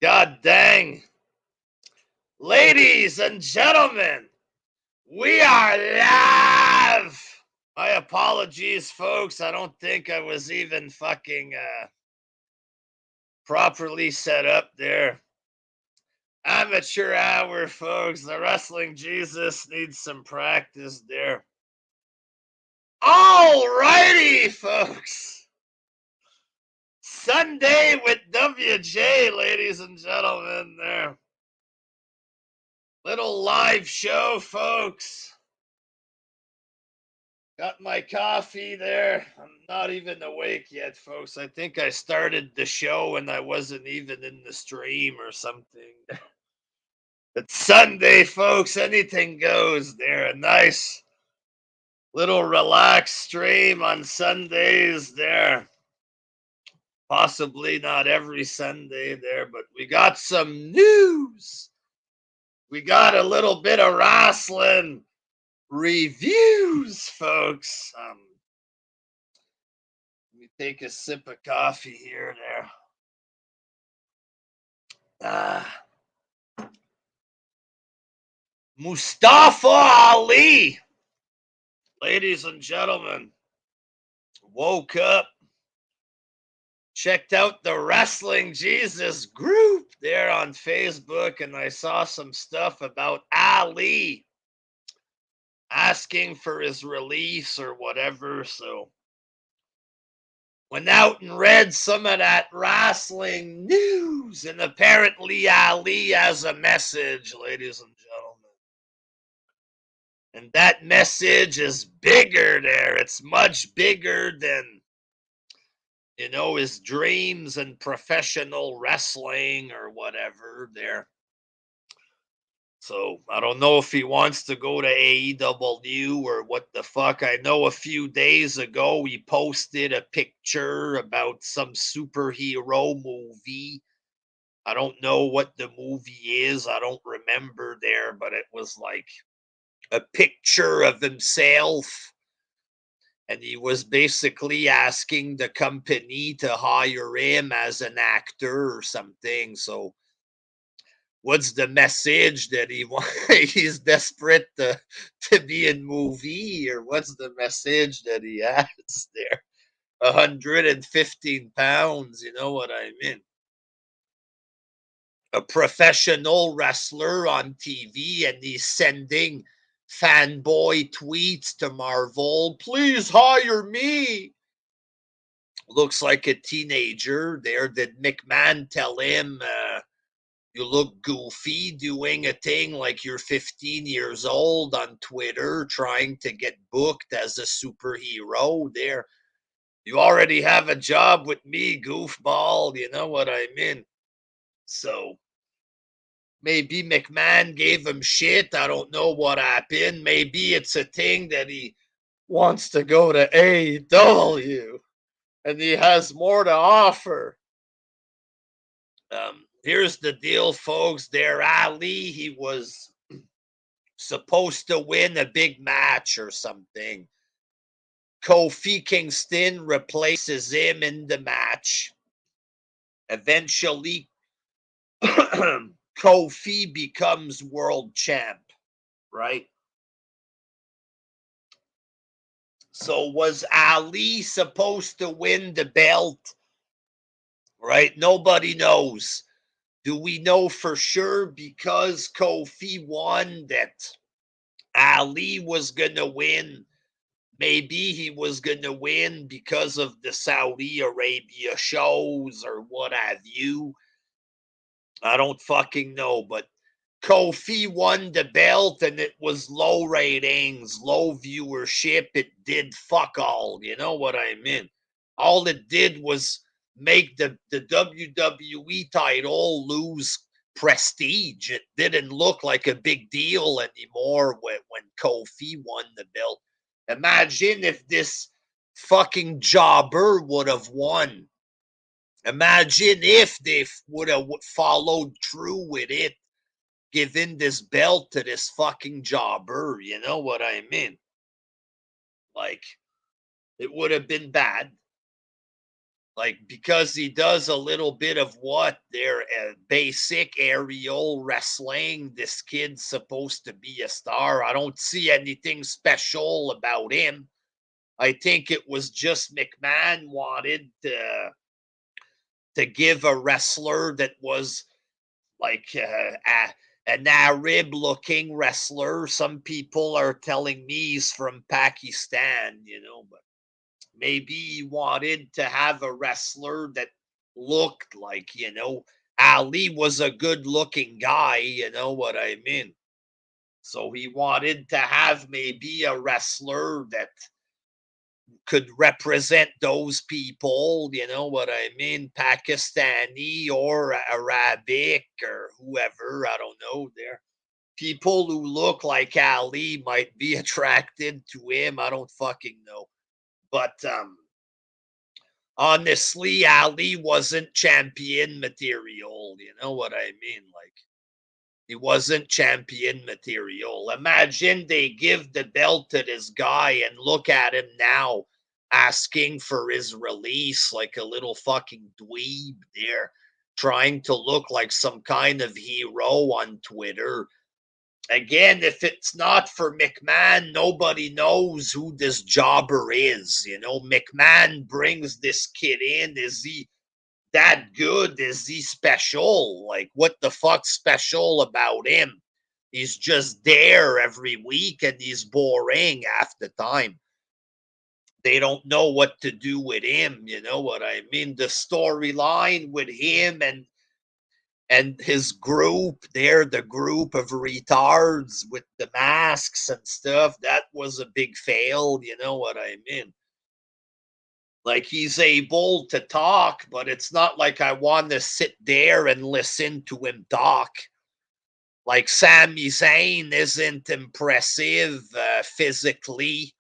God dang. Ladies and gentlemen, we are live. My apologies, folks. I don't think I was even fucking properly set up there. Amateur hour, folks. The wrestling Jesus needs some practice there. All righty, folks. Sunday with WJ, ladies and gentlemen, there. Little live show, folks. Got my coffee there. I'm not even awake yet, folks. I think I started the show and I wasn't even in the stream or something. It's Sunday, folks. Anything goes there. A nice little relaxed stream on Sundays there. Possibly not every Sunday there, but we got some news. We got a little bit of wrestling reviews, folks. Let me take a sip of coffee here there. Mustafa Ali, ladies and gentlemen, woke up, checked out the Wrestling Jesus group there on Facebook, and I saw some stuff about Ali asking for his release or whatever. So went out and read some of that wrestling news, and apparently Ali has a message, ladies and gentlemen. And that message is bigger there. It's much bigger than, his dreams and professional wrestling or whatever there. So I don't know if he wants to go to AEW or what the fuck. I know a few days ago he posted a picture about some superhero movie. I don't know what the movie is. I don't remember there, but it was like a picture of himself. And he was basically asking the company to hire him as an actor or something. So what's the message that he's desperate to be in movie, or what's the message that he has there? 115 pounds, you know what I mean? A professional wrestler on TV, and he's sending fanboy tweets to Marvel. Please hire me. Looks like a teenager there. Did McMahon tell him, you look goofy doing a thing like you're 15 years old on Twitter trying to get booked as a superhero there? You already have a job with me, goofball. You know what I mean? So maybe McMahon gave him shit. I don't know what happened. Maybe it's a thing that he wants to go to AEW and he has more to offer. Here's the deal, folks. There, Ali, he was supposed to win a big match or something. Kofi Kingston replaces him in the match. Eventually, Kofi becomes world champ, right? So was Ali supposed to win the belt? Right? Nobody knows. Do we know for sure because Kofi won that Ali was going to win? Maybe he was going to win because of the Saudi Arabia shows or what have you. I don't fucking know, but Kofi won the belt and it was low ratings, low viewership. It did fuck all. You know what I mean? All it did was make the WWE title lose prestige. It didn't look like a big deal anymore when Kofi won the belt. Imagine if this fucking jobber would have won. Imagine if they would have followed through with it, giving this belt to this fucking jobber. You know what I mean? Like, it would have been bad. Like, because he does a little bit of what their basic aerial wrestling, this kid's supposed to be a star. I don't see anything special about him. I think it was just McMahon wanted to give a wrestler that was like an Arab looking wrestler. Some people are telling me he's from Pakistan, but maybe he wanted to have a wrestler that looked like, Ali was a good looking guy, you know what I mean? So he wanted to have maybe a wrestler that could represent those people, you know what I mean? Pakistani or Arabic or whoever, I don't know. There people who look like Ali might be attracted to him. I don't fucking know. But honestly, Ali wasn't champion material. You know what I mean? Like, he wasn't champion material. Imagine they give the belt to this guy and look at him now asking for his release like a little fucking dweeb there, trying to look like some kind of hero on Twitter. Again, if it's not for McMahon, nobody knows who this jobber is. McMahon brings this kid in. Is he that good? Is he special? Like, what the fuck's special about him? He's just there every week and he's boring half the time. They don't know what to do with him. You know what I mean? The storyline with him and his group, they're the group of retards with the masks and stuff. That was a big fail. You know what I mean? Like, he's able to talk, but it's not like I want to sit there and listen to him talk. Like, Sami Zayn isn't impressive physically,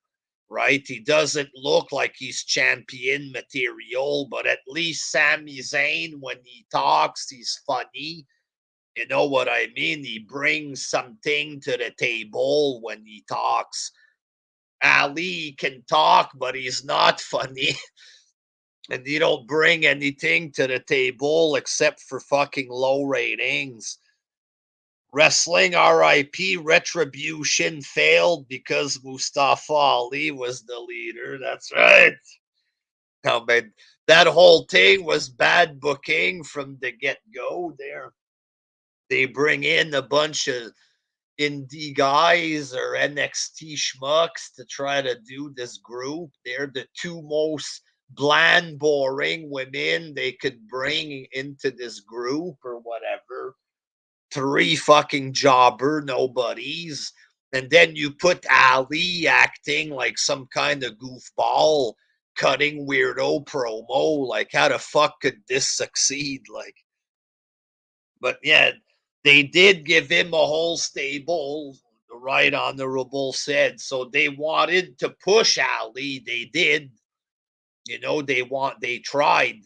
right? He doesn't look like he's champion material, but at least Sami Zayn, when he talks, he's funny. You know what I mean? He brings something to the table when he talks. Ali can talk, but he's not funny. And you don't bring anything to the table except for fucking low ratings. Wrestling RIP Retribution failed because Mustafa Ali was the leader. That's right. No, man, that whole thing was bad booking from the get go there. They bring in a bunch of indie guys or NXT schmucks to try to do this group. They're the two most bland, boring women they could bring into this group or whatever. Three fucking jobber nobodies. And then you put Ali acting like some kind of goofball, cutting weirdo promo. Like, how the fuck could this succeed? Like, but yeah, they did give him a whole stable, the right honorable said. So they wanted to push Ali. They did. They tried.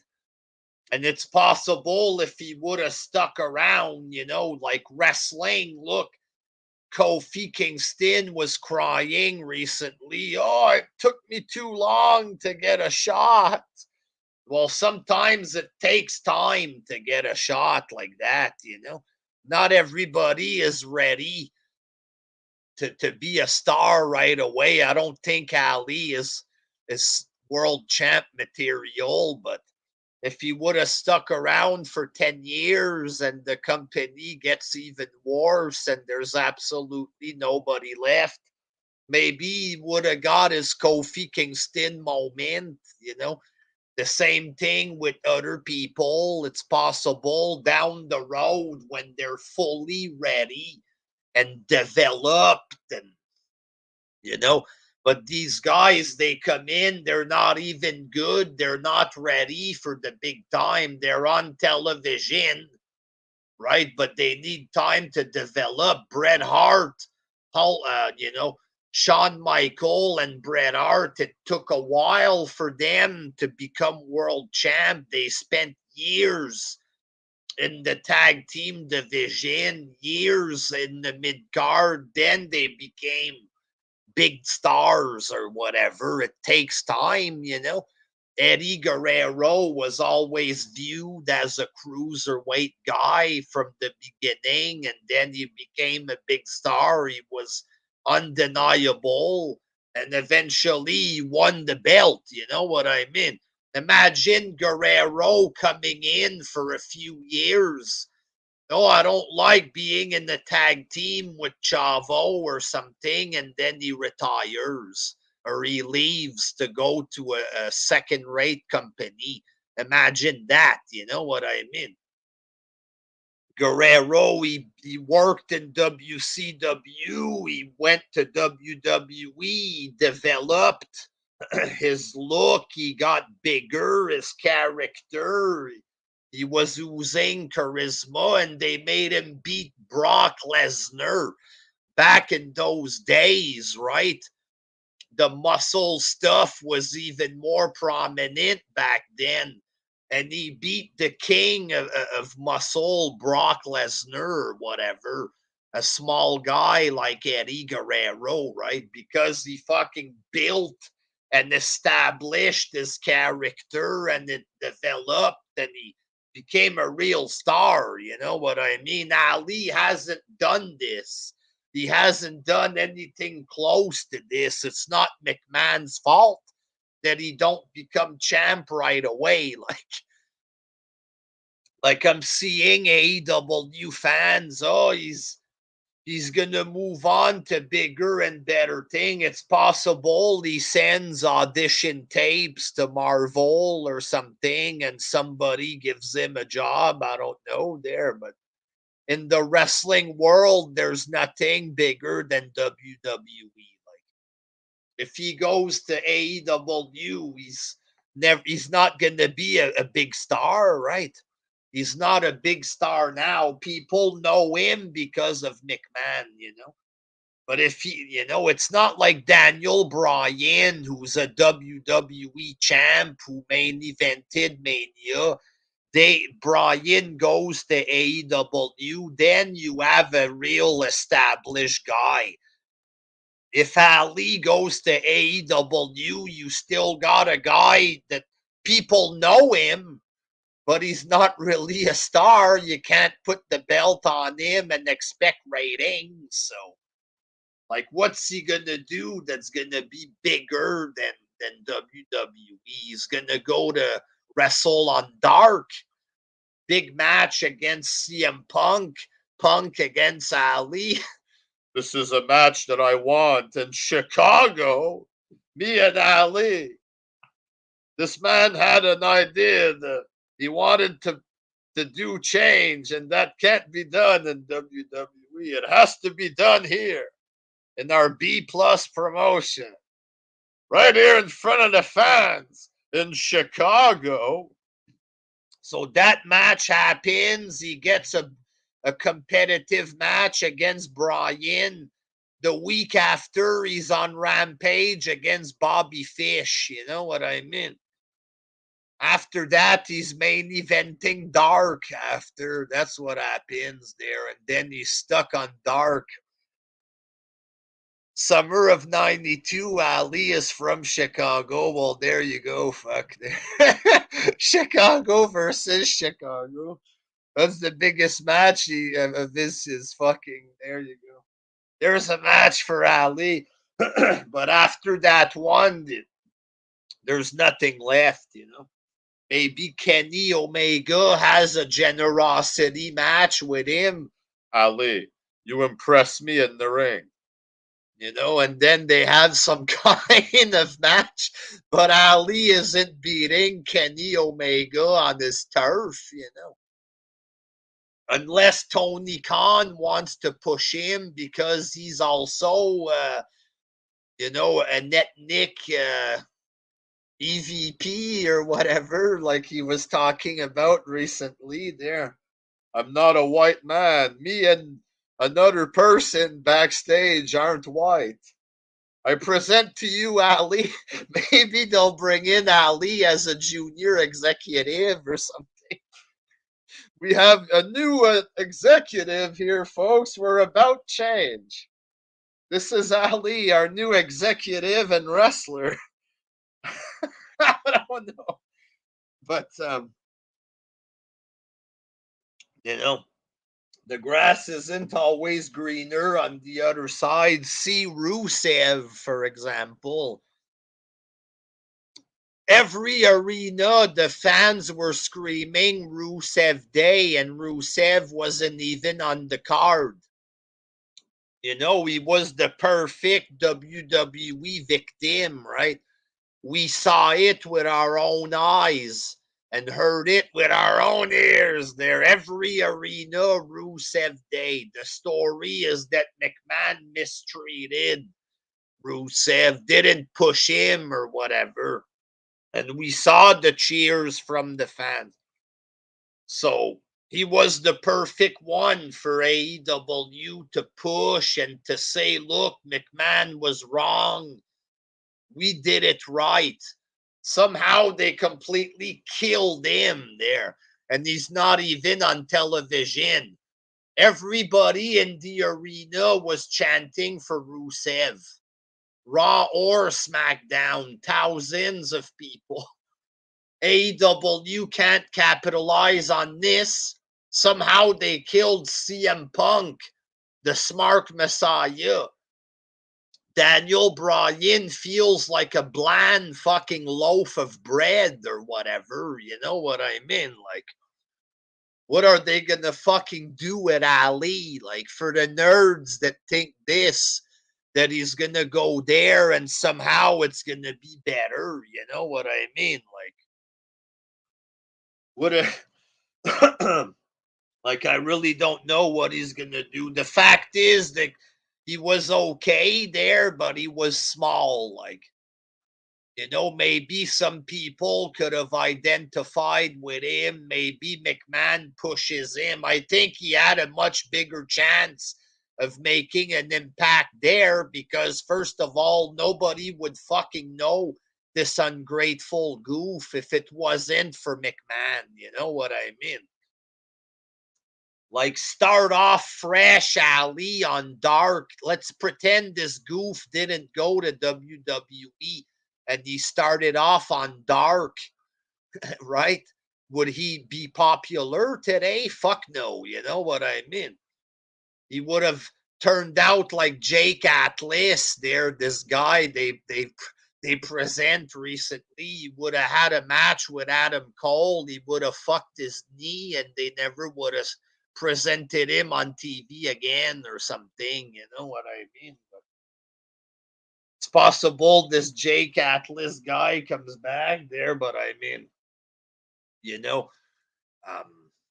And it's possible if he would have stuck around, like wrestling. Look, Kofi Kingston was crying recently. Oh, it took me too long to get a shot. Well, sometimes it takes time to get a shot like that. Not everybody is ready to be a star right away. I don't think Ali is world champ material, but if he would have stuck around for 10 years and the company gets even worse and there's absolutely nobody left, maybe he would have got his Kofi Kingston moment. The same thing with other people. It's possible down the road when they're fully ready and developed you know, but these guys, they come in, they're not even good. They're not ready for the big time. They're on television, right? But they need time to develop. Bret Hart, Shawn Michael and Bret Hart, it took a while for them to become world champ. They spent years in the tag team division, years in the mid card. Then they became big stars or whatever. It takes time. Eddie Guerrero was always viewed as a cruiserweight guy from the beginning, and then he became a big star. He was undeniable, and eventually he won the belt. You know what I mean? Imagine Guerrero coming in for a few years. No, I don't like being in the tag team with Chavo or something, and then he retires or he leaves to go to a second rate company. Imagine that, you know what I mean? Guerrero, he worked in WCW, he went to WWE, developed his look, he got bigger, his character, he was oozing charisma, and they made him beat Brock Lesnar back in those days, right? The muscle stuff was even more prominent back then. And he beat the king of muscle, Brock Lesnar, or whatever, a small guy like Eddie Guerrero, right? Because he fucking built and established his character and it developed and he became a real star. You know what I mean? Ali hasn't done this. He hasn't done anything close to this. It's not McMahon's fault that he don't become champ right away. Like I'm seeing AEW fans. Oh, he's gonna move on to bigger and better thing. It's possible he sends audition tapes to Marvel or something, and somebody gives him a job. I don't know there, but in the wrestling world, there's nothing bigger than WWE. Like if he goes to AEW, he's not gonna be a big star, right? He's not a big star now. People know him because of McMahon, you know. But if he, you know, it's not like Daniel Bryan, who's a WWE champ who main evented Mania. Bryan goes to AEW, then you have a real established guy. If Ali goes to AEW, you still got a guy that people know him, but he's not really a star. You can't put the belt on him and expect ratings. So, like, what's he gonna do that's gonna be bigger than WWE? He's gonna go to wrestle on Dark. Big match against CM Punk, Punk against Ali. This is a match that I want in Chicago. Me and Ali. This man had an idea that he wanted to do change, and that can't be done in WWE. It has to be done here in our B plus promotion, right here in front of the fans in Chicago. So that match happens. He gets a competitive match against Bryan. The week after, he's on Rampage against Bobby Fish. You know what I mean? After that, he's main eventing Dark. After that's what happens there, and then he's stuck on Dark. Summer of '92. Ali is from Chicago. Well, there you go. Fuck. Chicago versus Chicago. That's the biggest match of this is fucking. There you go. There's a match for Ali. But after that one, there's nothing left, you know. Maybe Kenny Omega has a generosity match with him. Ali, you impress me in the ring. You know, and then they have some kind of match, but Ali isn't beating Kenny Omega on his turf, you know. Unless Tony Khan wants to push him because he's also, you know, an ethnic EVP or whatever, like he was talking about recently there. I'm not a white man. Me and another person backstage aren't white. I present to you Ali. Maybe they'll bring in Ali as a junior executive or something. We have a new executive here, folks. We're about change. This is Ali, our new executive and wrestler. I don't know. But, you know, the grass isn't always greener on the other side. See Rusev, for example. Every arena, the fans were screaming Rusev Day, and Rusev wasn't even on the card. You know, he was the perfect WWE victim, right? We saw it with our own eyes and heard it with our own ears there. Every arena, Rusev Day. The story is that McMahon mistreated Rusev, didn't push him or whatever. And we saw the cheers from the fans. So he was the perfect one for AEW to push and to say, look, McMahon was wrong. We did it right. Somehow they completely killed him there. And he's not even on television. Everybody in the arena was chanting for Rusev. Raw or SmackDown, thousands of people. AEW can't capitalize on this. Somehow they killed CM Punk, the smart messiah. Daniel Bryan feels like a bland fucking loaf of bread or whatever. You know what I mean? Like, what are they gonna fucking do with Ali? Like, for the nerds that think this, that he's gonna go there and somehow it's gonna be better. You know what I mean? Like, what a like, I really don't know what he's gonna do. The fact is that he was okay there, but he was small. Like, you know, maybe some people could have identified with him. Maybe McMahon pushes him. I think he had a much bigger chance of making an impact there because, first of all, nobody would fucking know this ungrateful goof if it wasn't for McMahon. You know what I mean? Like, start off fresh, Ali, on Dark. Let's pretend this goof didn't go to WWE and he started off on Dark, right? Would he be popular today? Fuck no. You know what I mean? He would have turned out like Jake Atlas there, this guy they present recently. He would have had a match with Adam Cole. He would have fucked his knee and they never would have presented him on TV again or something. You know what I mean? But it's possible this Jake Atlas guy comes back there, but I mean, you know, um,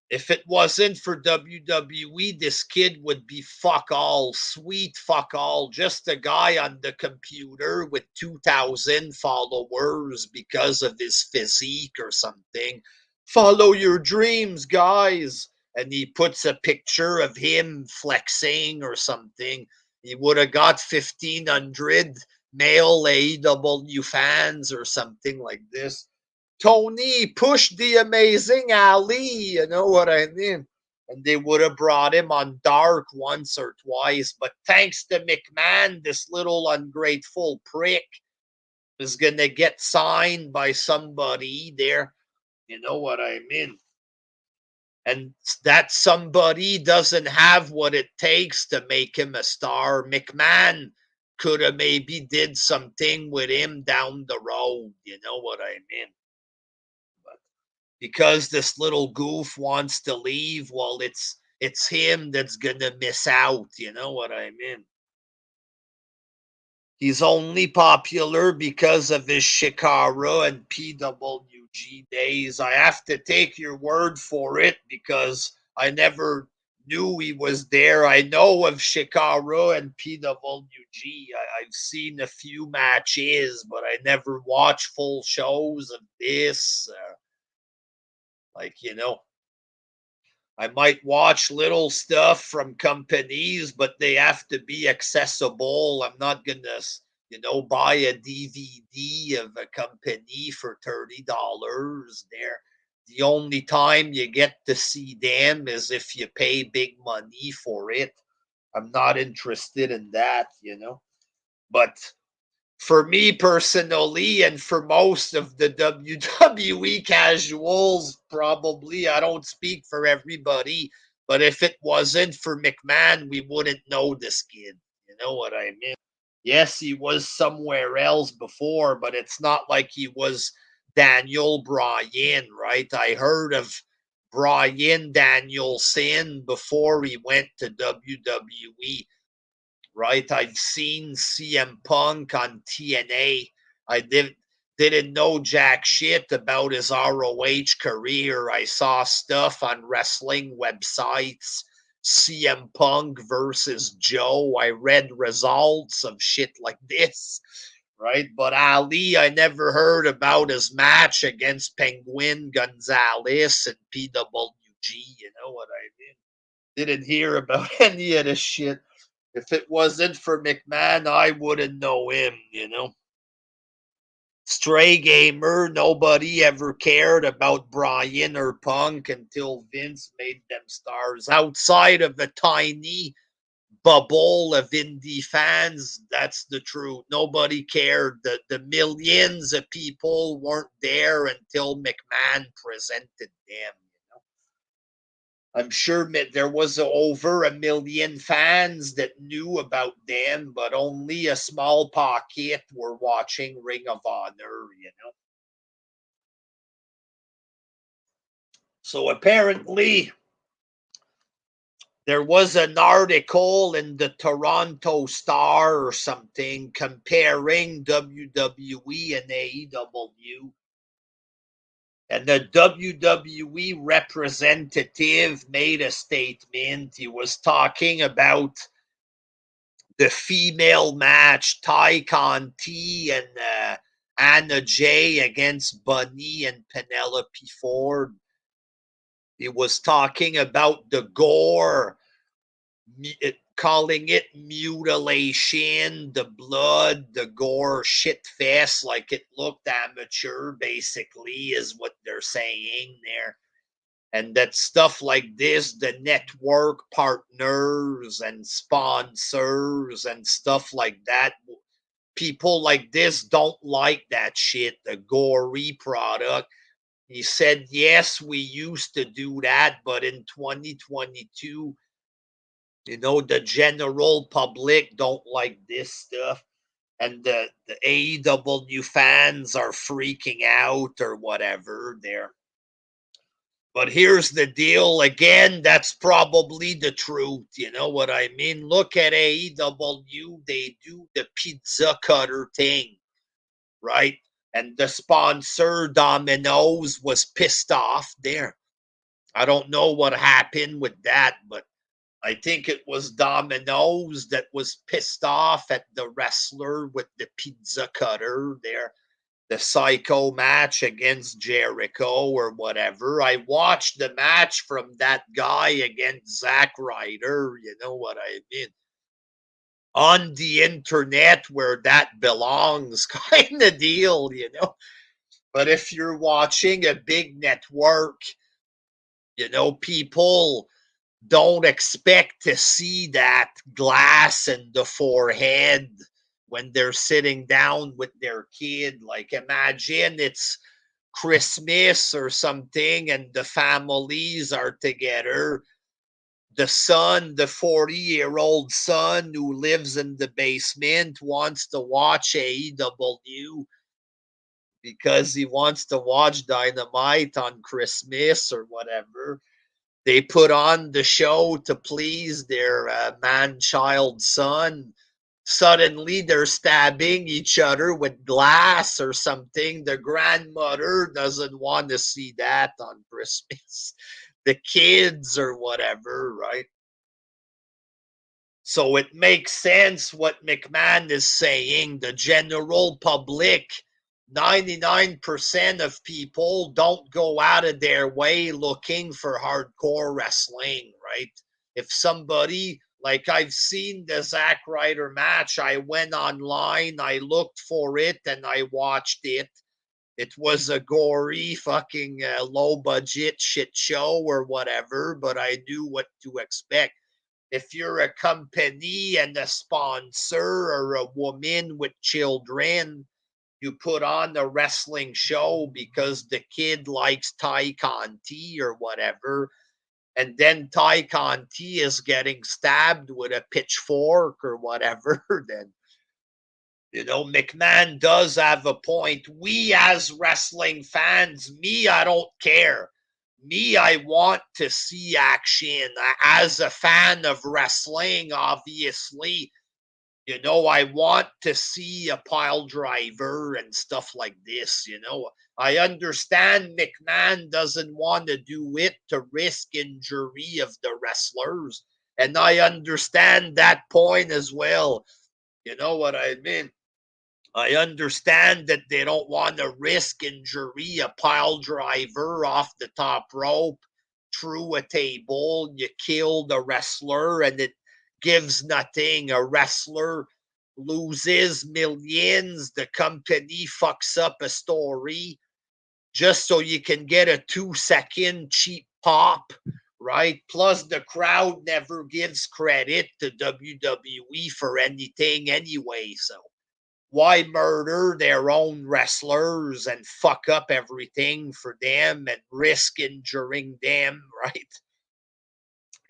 if it wasn't for WWE, this kid would be fuck all, sweet fuck all, just a guy on the computer with 2,000 followers because of his physique or something. Follow your dreams, guys. And he puts a picture of him flexing or something. He would have got 1,500 male AEW fans or something like this. Tony, push the amazing Ali. You know what I mean? And they would have brought him on Dark once or twice. But thanks to McMahon, this little ungrateful prick is going to get signed by somebody there. You know what I mean? And that somebody doesn't have what it takes to make him a star. McMahon could have maybe did something with him down the road. You know what I mean? But because this little goof wants to leave, well, it's him that's gonna miss out. You know what I mean? He's only popular because of his Shikara and PWG days. I have to take your word for it because I never knew he was there. I know of Shikara and PWG. I've seen a few matches, but I never watched full shows of this. Like, you know, I might watch little stuff from companies, but they have to be accessible. I'm not gonna, you know, buy a DVD of a company for $30 there. The only time you get to see them is if you pay big money for it. I'm not interested in that, you know. But For me personally, and for most of the WWE casuals, probably, I don't speak for everybody, but if it wasn't for McMahon, we wouldn't know this kid. You know what I mean? Yes, he was somewhere else before, but it's not like he was Daniel Bryan, right? I heard of Bryan Danielson before he went to WWE, right? I've seen CM Punk on TNA. Didn't know jack shit about his ROH career. I saw stuff on wrestling websites. CM Punk versus Joe. I read results of shit like this, right? But Ali, I never heard about his match against Penguin Gonzalez and PWG. You know what I mean? Didn't hear about any of this shit. If it wasn't for McMahon, I wouldn't know him, you know. Stray gamer, nobody ever cared about Bryan or Punk until Vince made them stars. Outside of the tiny bubble of indie fans, that's the truth. Nobody cared. The millions of people weren't there until McMahon presented them. I'm sure there was over a million fans that knew about them, but only a small pocket were watching Ring of Honor, you know. So apparently, there was an article in the Toronto Star or something comparing WWE and AEW. And the WWE representative made a statement. He was talking about the female match, Ty Conti and Anna Jay against Bunny and Penelope Ford. He was talking about the gore, calling it mutilation, the blood, the gore shit fest, like it looked amateur, basically, is what they're saying there. And that stuff like this, the network partners and sponsors and stuff like that, people like this don't like that shit, the gory product. He said, yes, we used to do that, but in 2022, the general public don't like this stuff. And the AEW fans are freaking out or whatever there. But here's the deal. Again, that's probably the truth. You know what I mean? Look at AEW. They do the pizza cutter thing, right? And the sponsor, Domino's, was pissed off there. I don't know what happened with that, but I think it was Domino's that was pissed off at the wrestler with the pizza cutter there, the psycho match against Jericho or whatever. I watched the match from that guy against Zack Ryder, you know what I mean? On the internet where that belongs, kind of deal, you know. But if you're watching a big network, people don't expect to see that glass in the forehead when they're sitting down with their kid. Like, imagine it's Christmas or something and the families are together. The son, the 40-year-old son who lives in the basement, wants to watch AEW because he wants to watch Dynamite on Christmas or whatever. They put on the show to please their man-child son. Suddenly, they're stabbing each other with glass or something. The grandmother doesn't want to see that on Christmas. The kids or whatever, right? So it makes sense what McMahon is saying. The general public, 99% of people don't go out of their way looking for hardcore wrestling, right? If somebody, like I've seen the Zack Ryder match, I went online, I looked for it, and I watched it. It was a gory fucking low budget shit show or whatever, but I knew what to expect. if you're a company and a sponsor or a woman with children, you put on the wrestling show because the kid likes Ty Conti or whatever, and then Ty Conti is getting stabbed with a pitchfork or whatever, then McMahon does have a point. We as wrestling fans, I don't care. I want to see action. As a fan of wrestling, obviously, I want to see a pile driver and stuff like this. I understand McMahon doesn't want to do it to risk injury of the wrestlers. And I understand that point as well. You know what I mean? I understand that they don't want to risk injury. A pile driver off the top rope through a table, you kill the wrestler, and it gives nothing. A wrestler loses millions. The company fucks up a story just so you can get a 2-second cheap pop, right? Plus, the crowd never gives credit to WWE for anything anyway. So why murder their own wrestlers and fuck up everything for them and risk injuring them, right?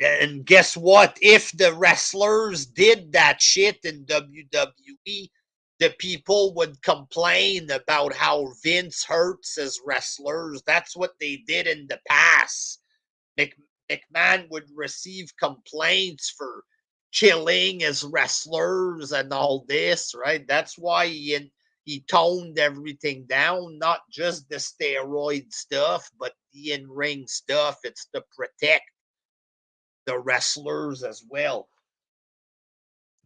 And guess what? If the wrestlers did that shit in WWE, the people would complain about how Vince hurts as wrestlers. That's what they did in the past. McMahon would receive complaints for killing his wrestlers and all this, right? That's why he toned everything down, not just the steroid stuff, but the in-ring stuff. It's to protect the wrestlers as well.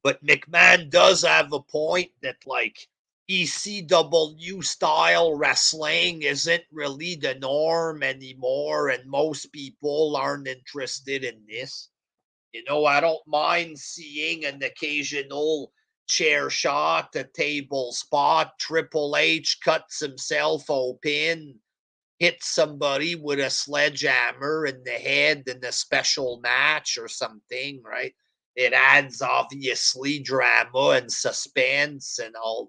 But McMahon does have a point that, like, ECW style wrestling isn't really the norm anymore, and most people aren't interested in this. I don't mind seeing an occasional chair shot, a table spot. Triple H cuts himself open, hits somebody with a sledgehammer in the head in a special match or something, right? It adds obviously drama and suspense and all.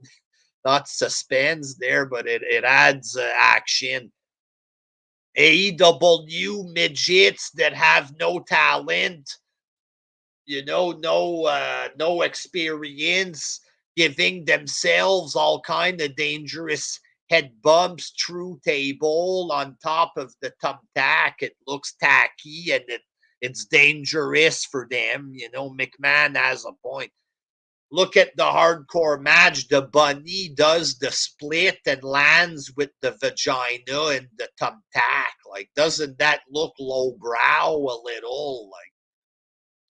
Not suspense there, but it adds action. AEW midgets that have no talent, no experience, giving themselves all kind of dangerous head bumps through table on top of the thumbtack. It looks tacky and it's dangerous for them. McMahon has a point. Look at the hardcore match. The bunny does the split and lands with the vagina and the thumbtack. Like, doesn't that look lowbrow a little? Like,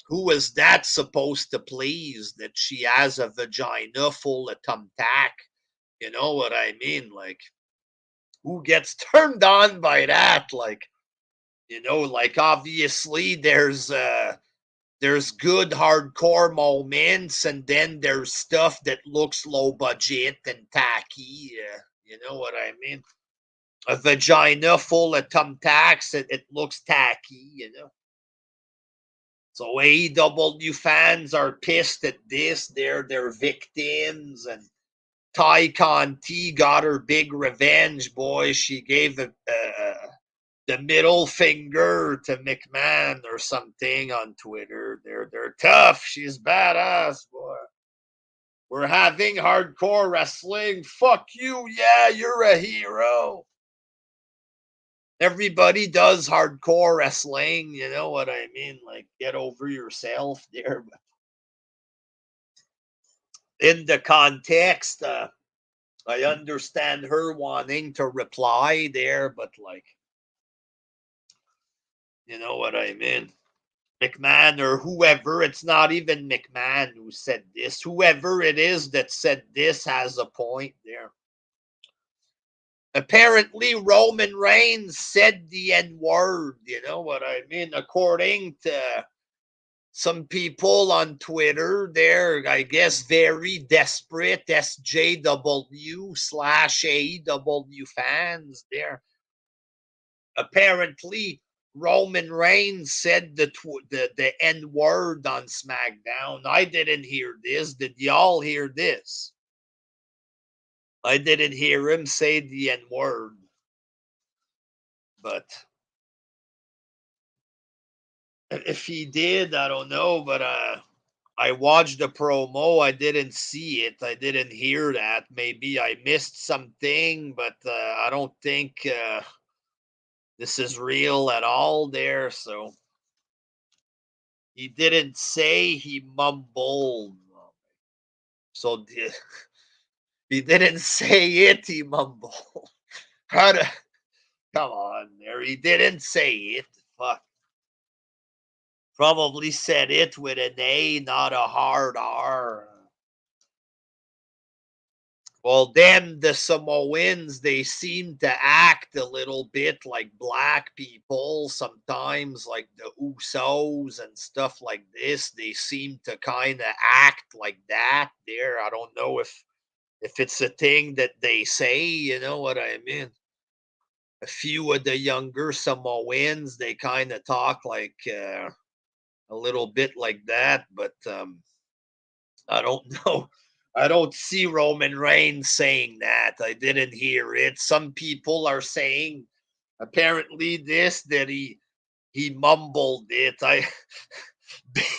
who is that supposed to please, that she has a vagina full of thumbtack? You know what I mean? Like, who gets turned on by that? Like, like, obviously there's good hardcore moments, and then there's stuff that looks low budget and tacky. You know what I mean? A vagina full of thumbtacks, it looks tacky, So AEW fans are pissed at this. They're victims, and Ty Conti got her big revenge, boy. She gave the middle finger to McMahon or something on Twitter. They're tough. She's badass, boy. We're having hardcore wrestling. Fuck you. Yeah, you're a hero. Everybody does hardcore wrestling. You know what I mean? Like, get over yourself there. But in the context, I understand her wanting to reply there, but, like, you know what I mean? McMahon or whoever, it's not even McMahon who said this. Whoever it is that said this has a point there. Apparently, Roman Reigns said the N word. You know what I mean? According to some people on Twitter, they're, I guess, very desperate SJW/AEW fans there. Apparently, Roman Reigns said the N word on SmackDown. I didn't hear this. Did y'all hear this? I didn't hear him say the N word. But if he did, I don't know. But I watched the promo. I didn't see it. I didn't hear that. Maybe I missed something, but I don't think this is real at all there. So he didn't say, he mumbled. So he didn't say it, he mumbled. How to, come on there. He didn't say it. Fuck. Probably said it with an A, not a hard R. Well, then the Samoans, they seem to act a little bit like black people sometimes, like the Usos and stuff like this. They seem to kind of act like that there. I don't know if it's a thing that they say, you know what I mean? A few of the younger Samoans, they kind of talk like a little bit like that, but I don't know. I don't see Roman Reigns saying that. I didn't hear it. Some people are saying apparently this that he mumbled it. I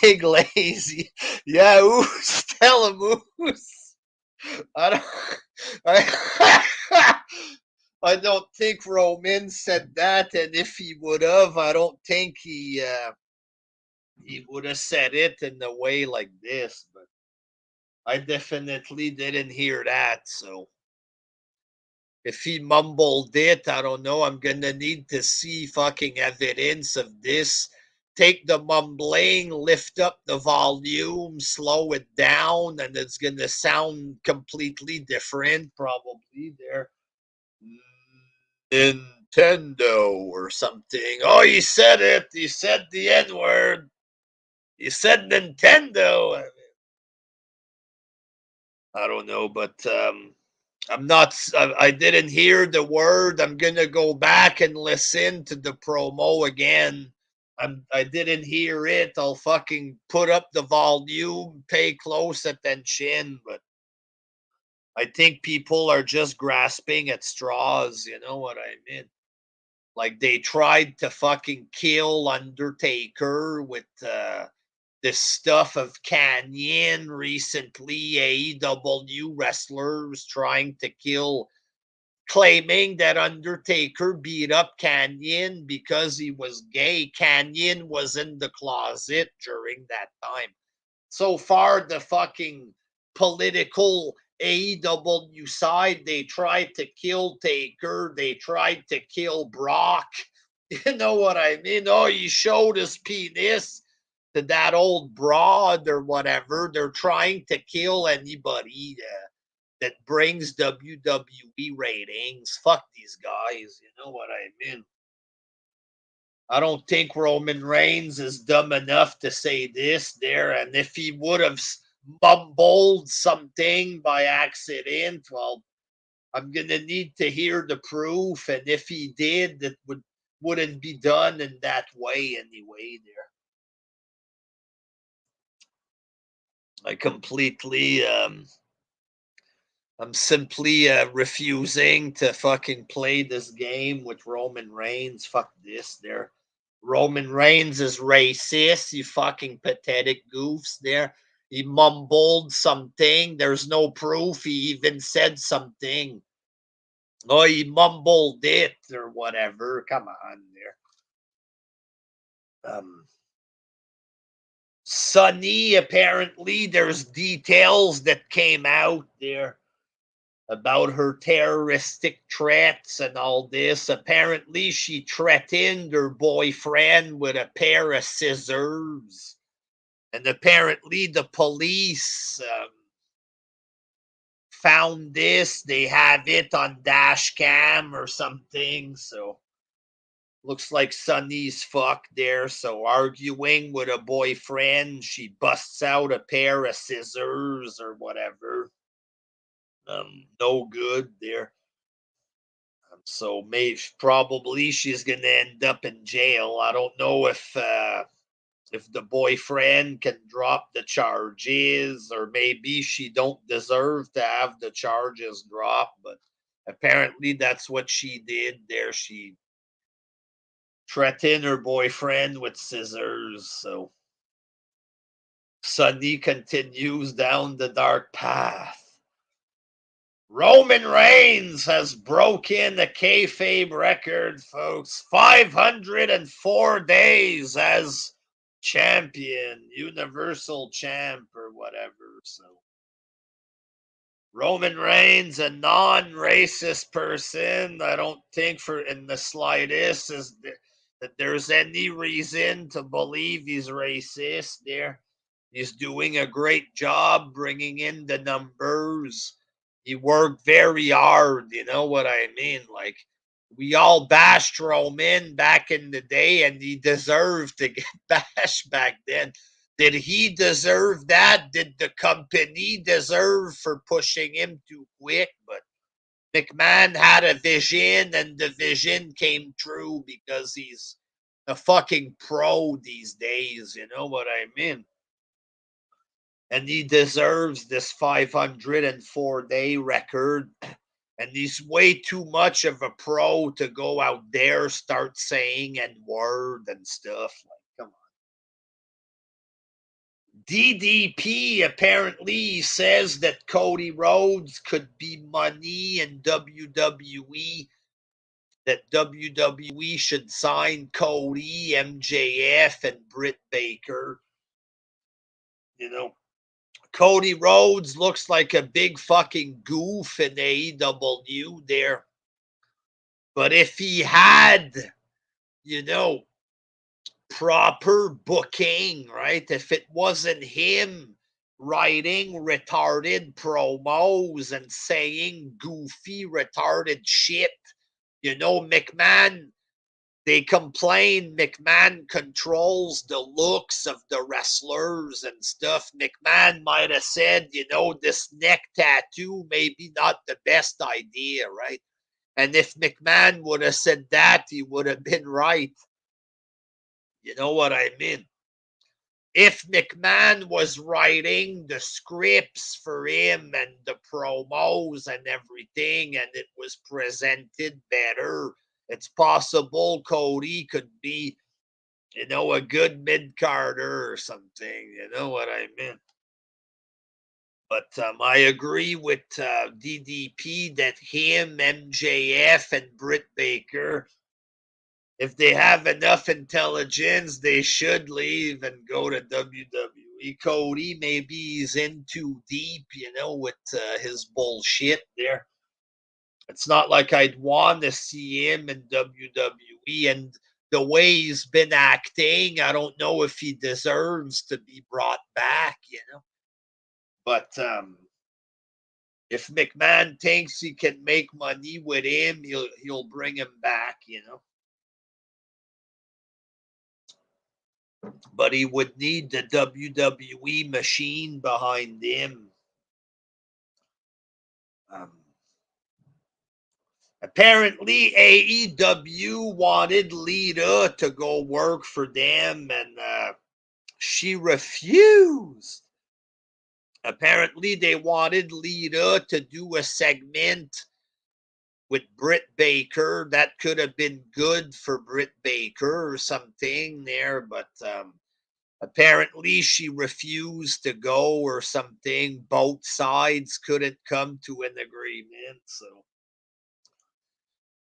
big lazy. Yeah, Oos, tell him Oos. I don't I, I don't think Roman said that, and if he would have, I don't think he would have said it in a way like this, but I definitely didn't hear that. So if he mumbled it, I don't know. I'm gonna need to see fucking evidence of this. Take the mumbling, lift up the volume, slow it down, and it's gonna sound completely different, probably there. Nintendo or something. Oh, he said it. He said the N word. He said Nintendo. I don't know, but I'm not. I didn't hear the word. I'm gonna go back and listen to the promo again. I didn't hear it. I'll fucking put up the volume, pay close attention. But I think people are just grasping at straws. You know what I mean? Like they tried to fucking kill Undertaker with this stuff of Canyon recently. AEW wrestlers trying to kill, claiming that Undertaker beat up Canyon because he was gay. Canyon was in the closet during that time. So far, the fucking political AEW side, they tried to kill Taker, they tried to kill Brock. You know what I mean? Oh, he showed his penis to that old broad or whatever. They're trying to kill anybody that brings WWE ratings. Fuck these guys. You know what I mean? I don't think Roman Reigns is dumb enough to say this there. And if he would have mumbled something by accident, well, I'm gonna need to hear the proof. And if he did, that wouldn't be done in that way anyway. There, I completely I'm simply refusing to fucking play this game with Roman Reigns. Fuck this there. Roman Reigns is racist, you fucking pathetic goofs there. He mumbled something. There's no proof he even said something. Oh, he mumbled it or whatever. Come on there. Sunny, apparently, there's details that came out there about her terroristic threats and all this. Apparently, she threatened her boyfriend with a pair of scissors. And apparently, the police found this. They have it on dash cam or something. So, looks like Sunny's fucked there. So, arguing with a boyfriend, she busts out a pair of scissors or whatever. No good there. So probably she's gonna end up in jail. I don't know if the boyfriend can drop the charges, or maybe she don't deserve to have the charges dropped, but apparently that's what she did there. She threatened her boyfriend with scissors. So Sunny continues down the dark path. Roman Reigns has broken the kayfabe record, folks. 504 days as champion, universal champ, or whatever. So Roman Reigns, a non-racist person, I don't think for in the slightest that there's any reason to believe he's racist there. He's doing a great job bringing in the numbers. He worked very hard, you know what I mean? Like, we all bashed Roman back in the day, and he deserved to get bashed back then. Did he deserve that? Did the company deserve for pushing him too quick? But McMahon had a vision, and the vision came true because he's a fucking pro these days. You know what I mean? And he deserves this 504-day record. And he's way too much of a pro to go out there start saying N-word and stuff. Like, come on. DDP apparently says that Cody Rhodes could be money in WWE, that WWE should sign Cody, MJF, and Britt Baker. You know, Cody Rhodes looks like a big fucking goof in AEW there. But if he had, you know, proper booking, right? If it wasn't him writing retarded promos and saying goofy, retarded shit, you know, McMahon, they complain McMahon controls the looks of the wrestlers and stuff. McMahon might have said, you know, this neck tattoo maybe not the best idea, right? And if McMahon would have said that, he would have been right. You know what I mean? If McMahon was writing the scripts for him and the promos and everything, and it was presented better, it's possible Cody could be, you know, a good mid-carder or something. You know what I mean? But I agree with DDP that him, MJF, and Britt Baker, if they have enough intelligence, they should leave and go to WWE. Cody, maybe he's in too deep, you know, with his bullshit there. It's not like I'd want to see him in WWE. And the way he's been acting, I don't know if he deserves to be brought back, you know. But if McMahon thinks he can make money with him, he'll bring him back, you know. But he would need the WWE machine behind him. Apparently, AEW wanted Lita to go work for them, and she refused. Apparently, they wanted Lita to do a segment with Britt Baker. That could have been good for Britt Baker or something there, but apparently she refused to go or something. Both sides couldn't come to an agreement. So,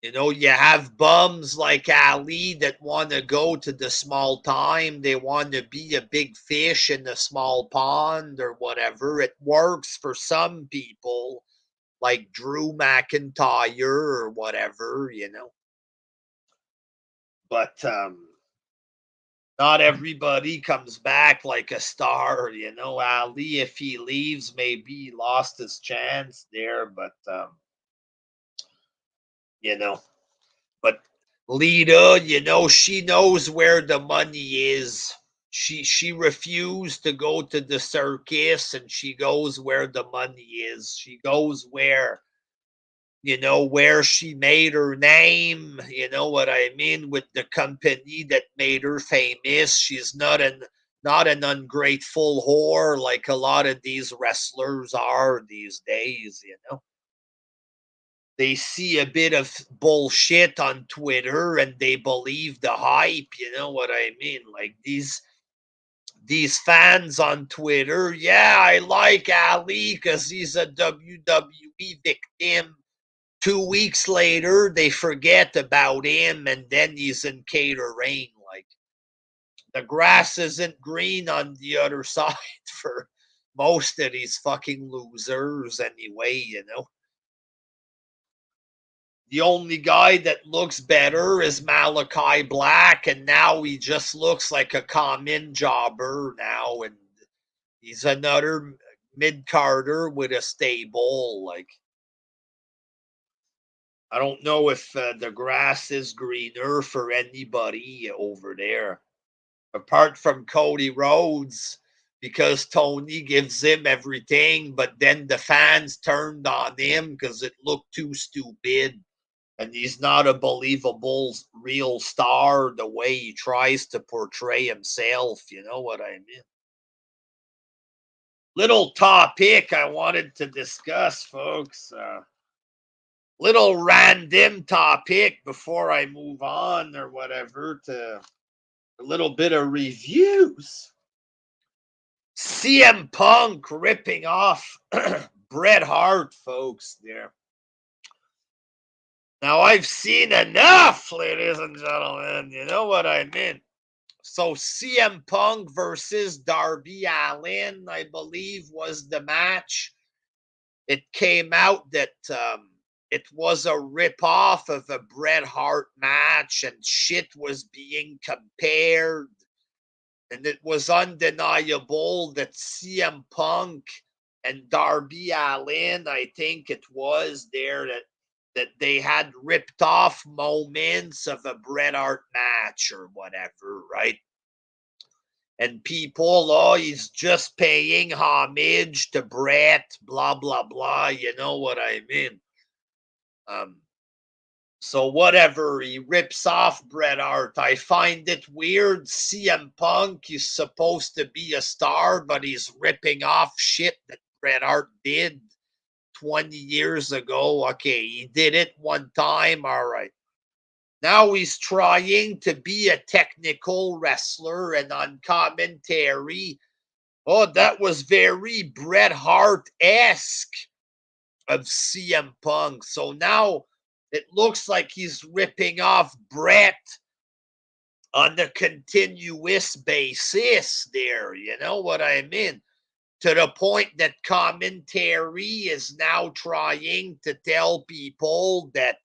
you know, you have bums like Ali that want to go to the small time. They want to be a big fish in the small pond or whatever. It works for some people like Drew McIntyre or whatever, you know. But not everybody comes back like a star, you know. Ali, if he leaves, maybe he lost his chance there, but you know. But Lita, you know, she knows where the money is. She refused to go to the circus, and she goes where the money is. She goes where where she made her name, you know what I mean, with the company that made her famous. She's not an ungrateful whore like a lot of these wrestlers are these days. They see a bit of bullshit on Twitter and they believe the hype, you know what I mean? Like these fans on Twitter, yeah, I like Ali because he's a WWE victim. 2 weeks later, they forget about him, and then he's in catering. Like the grass isn't green on the other side for most of these fucking losers, anyway. The only guy that looks better is Malachi Black, and now he just looks like a common jobber now, and he's another mid carder with a stable. Like I don't know if the grass is greener for anybody over there, apart from Cody Rhodes, because Tony gives him everything, but then the fans turned on him because it looked too stupid. And he's not a believable real star the way he tries to portray himself. You know what I mean? Little topic I wanted to discuss, folks. Little random topic before I move on or whatever to a little bit of reviews. CM Punk ripping off Bret Hart, folks, there. Now, I've seen enough, ladies and gentlemen. You know what I mean? So, CM Punk versus Darby Allin, I believe, was the match. It came out that it was a rip-off of a Bret Hart match, and shit was being compared. And it was undeniable that CM Punk and Darby Allin, I think it was there, that they had ripped off moments of a Bret Hart match or whatever, right? And people, oh, he's just paying homage to Bret, blah, blah, blah. You know what I mean? Um, so whatever, he rips off Bret Hart. I find it weird. CM Punk is supposed to be a star, but he's ripping off shit that Bret Hart did 20 years ago. Okay, he did it one time. All right. Now he's trying to be a technical wrestler, and on commentary, oh, that was very Bret Hart-esque of CM Punk. So now it looks like he's ripping off Bret on a continuous basis there. You know what I mean? To the point that commentary is now trying to tell people that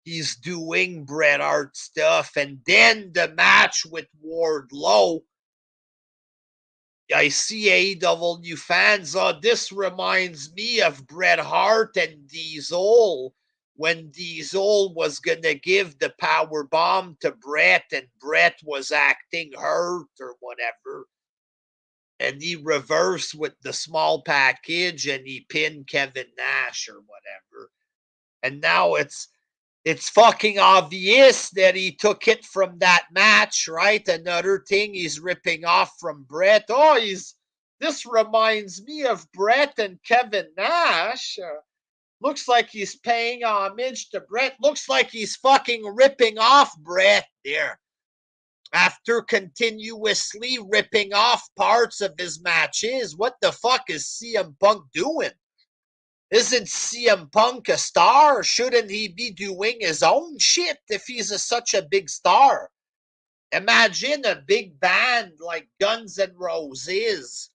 he's doing Bret Hart stuff. And then the match with Wardlow, I see AEW fans, this reminds me of Bret Hart and Diesel when Diesel was going to give the power bomb to Bret and Bret was acting hurt or whatever. And he reversed with the small package and he pinned Kevin Nash or whatever. And now it's fucking obvious that he took it from that match, right? Another thing he's ripping off from Bret. Oh, this reminds me of Bret and Kevin Nash. Looks like he's paying homage to Bret. Looks like he's fucking ripping off Bret there. After continuously ripping off parts of his matches, what the fuck is CM Punk doing? Isn't CM Punk a star? Shouldn't he be doing his own shit if he's such a big star? Imagine a big band like Guns N' Roses.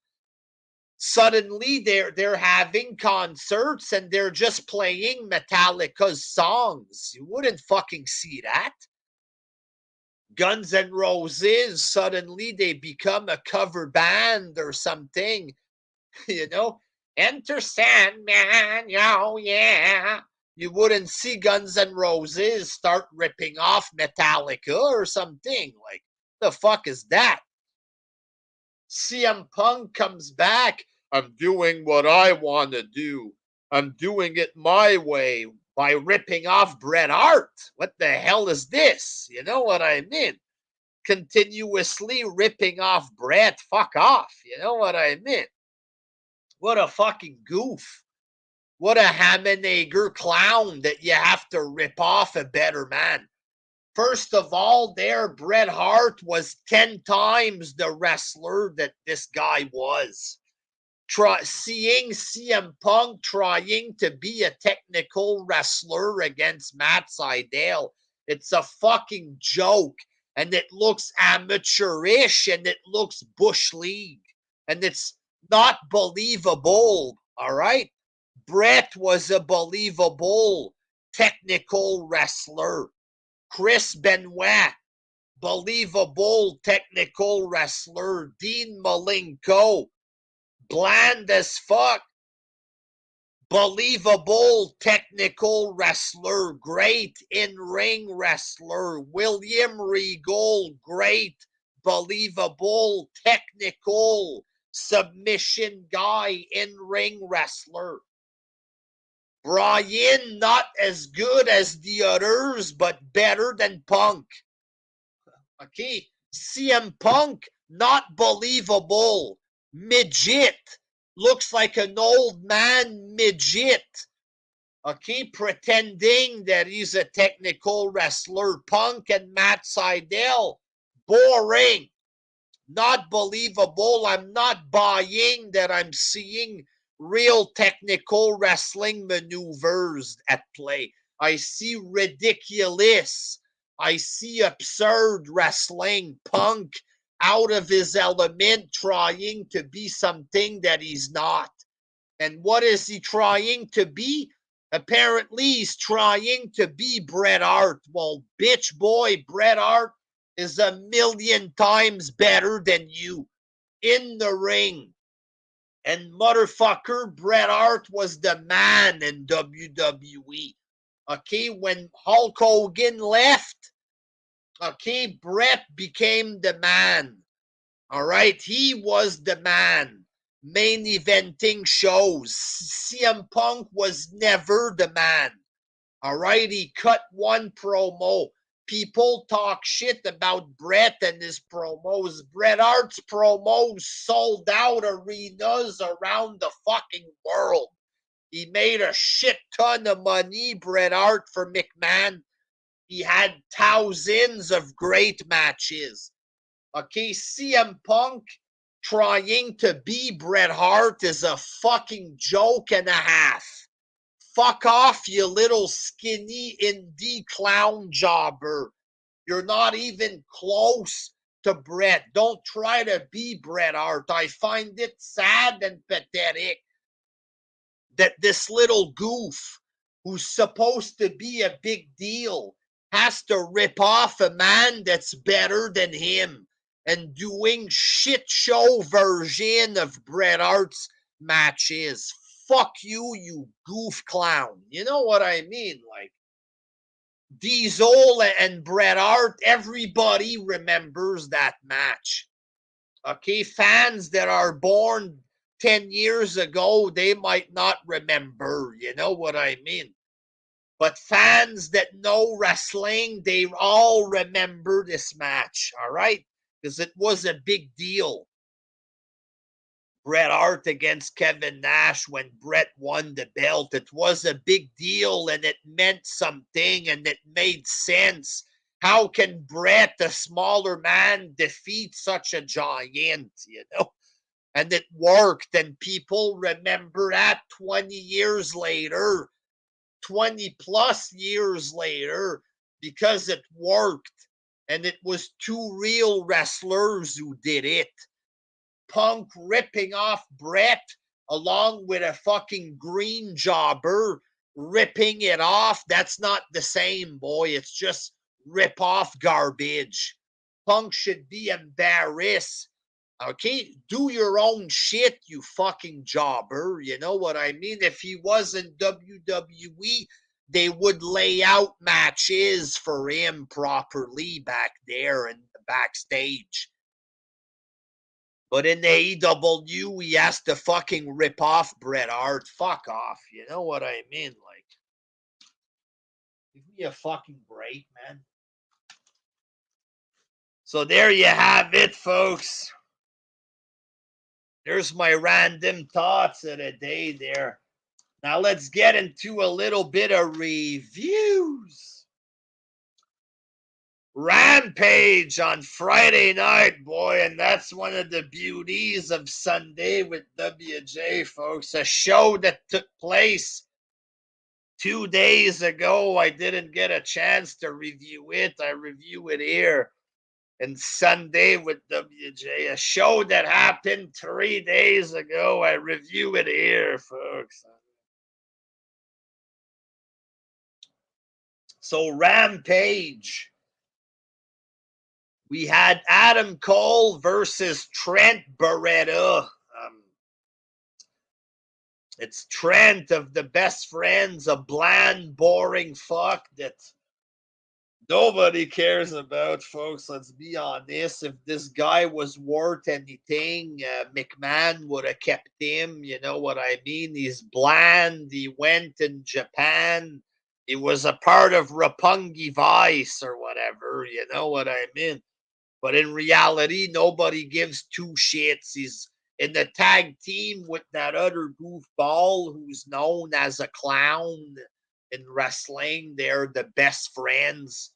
Suddenly they're having concerts and they're just playing Metallica's songs. You wouldn't fucking see that. Guns N' Roses, suddenly they become a cover band or something, you know? Enter Sandman, oh yeah. You wouldn't see Guns N' Roses start ripping off Metallica or something. Like, the fuck is that? CM Punk comes back. I'm doing what I want to do. I'm doing it my way. by ripping off Bret Hart. What the hell is this? You know what I mean? Continuously ripping off Bret. Fuck off. You know what I mean? What a fucking goof. What a Hammenager clown that you have to rip off a better man. First of all, there, Bret Hart was 10 times the wrestler that this guy was. Seeing CM Punk trying to be a technical wrestler against Matt Sydal, it's a fucking joke. And it looks amateurish and it looks Bush League. And it's not believable, all right? Bret was a believable technical wrestler. Chris Benoit, believable technical wrestler. Dean Malenko, bland as fuck, believable technical wrestler, great in-ring wrestler. William Regal, great, believable, technical submission guy, in-ring wrestler. Bryan, not as good as the others, but better than Punk. Okay, CM Punk, not believable. Midget, looks like an old man midget. Okay, pretending that he's a technical wrestler. Punk and Matt Sydal, boring. Not believable. I'm not buying that I'm seeing real technical wrestling maneuvers at play. I see ridiculous. I see absurd wrestling. Punk out of his element, trying to be something that he's not. And what is he trying to be? Apparently, he's trying to be Bret Hart. Well, bitch boy, Bret Hart is a million times better than you in the ring. And motherfucker, Bret Hart was the man in WWE. Okay, when Hulk Hogan left, okay, Bret became the man. All right, he was the man. Main eventing shows. CM Punk was never the man. All right, he cut one promo. People talk shit about Bret and his promos. Bret Hart's promos sold out arenas around the fucking world. He made a shit ton of money, Bret Hart, for McMahon. He had thousands of great matches. Okay, CM Punk trying to be Bret Hart is a fucking joke and a half. Fuck off, you little skinny indie clown jobber. You're not even close to Bret. Don't try to be Bret Hart. I find it sad and pathetic that this little goof who's supposed to be a big deal has to rip off a man that's better than him and doing shit show version of Bret Hart's matches. Fuck you, you goof clown. You know what I mean? Like, Diesel and Bret Hart, everybody remembers that match. Okay, fans that are born 10 years ago, they might not remember. You know what I mean? But fans that know wrestling, they all remember this match, all right? Because it was a big deal. Bret Hart against Kevin Nash when Bret won the belt. It was a big deal and it meant something and it made sense. How can Bret, a smaller man, defeat such a giant, you know? And it worked, and people remember that 20 years later, 20 plus years later, because it worked. And it was two real wrestlers who did it. Punk ripping off Bret along with a fucking green jobber ripping it off. That's not the same, boy. It's just rip off garbage. Punk should be embarrassed. Okay, do your own shit, you fucking jobber. You know what I mean? If he was in WWE, they would lay out matches for him properly back there in the backstage. But in the AEW, he has to fucking rip off Bret Hart. Fuck off. You know what I mean? Like, Give me a fucking break, man. So there you have it, folks. There's my random thoughts of the day there. Now let's get into a little bit of reviews. Rampage on Friday night, boy, and that's one of the beauties of Sunday with WJ, folks. A show that took place 2 days ago. I didn't get a chance to review it. I review it here. And Sunday with WJ, a show that happened 3 days ago. I review it here, folks. So Rampage. We had Adam Cole versus Trent Beretta. It's Trent of the Best Friends, a bland, boring fuck that nobody cares about, folks. Let's be honest. If this guy was worth anything, McMahon would have kept him. You know what I mean? He's bland. He went in Japan. He was a part of Roppongi Vice or whatever. You know what I mean? But in reality, nobody gives two shits. He's in the tag team with that other goofball who's known as a clown in wrestling. They're the Best Friends.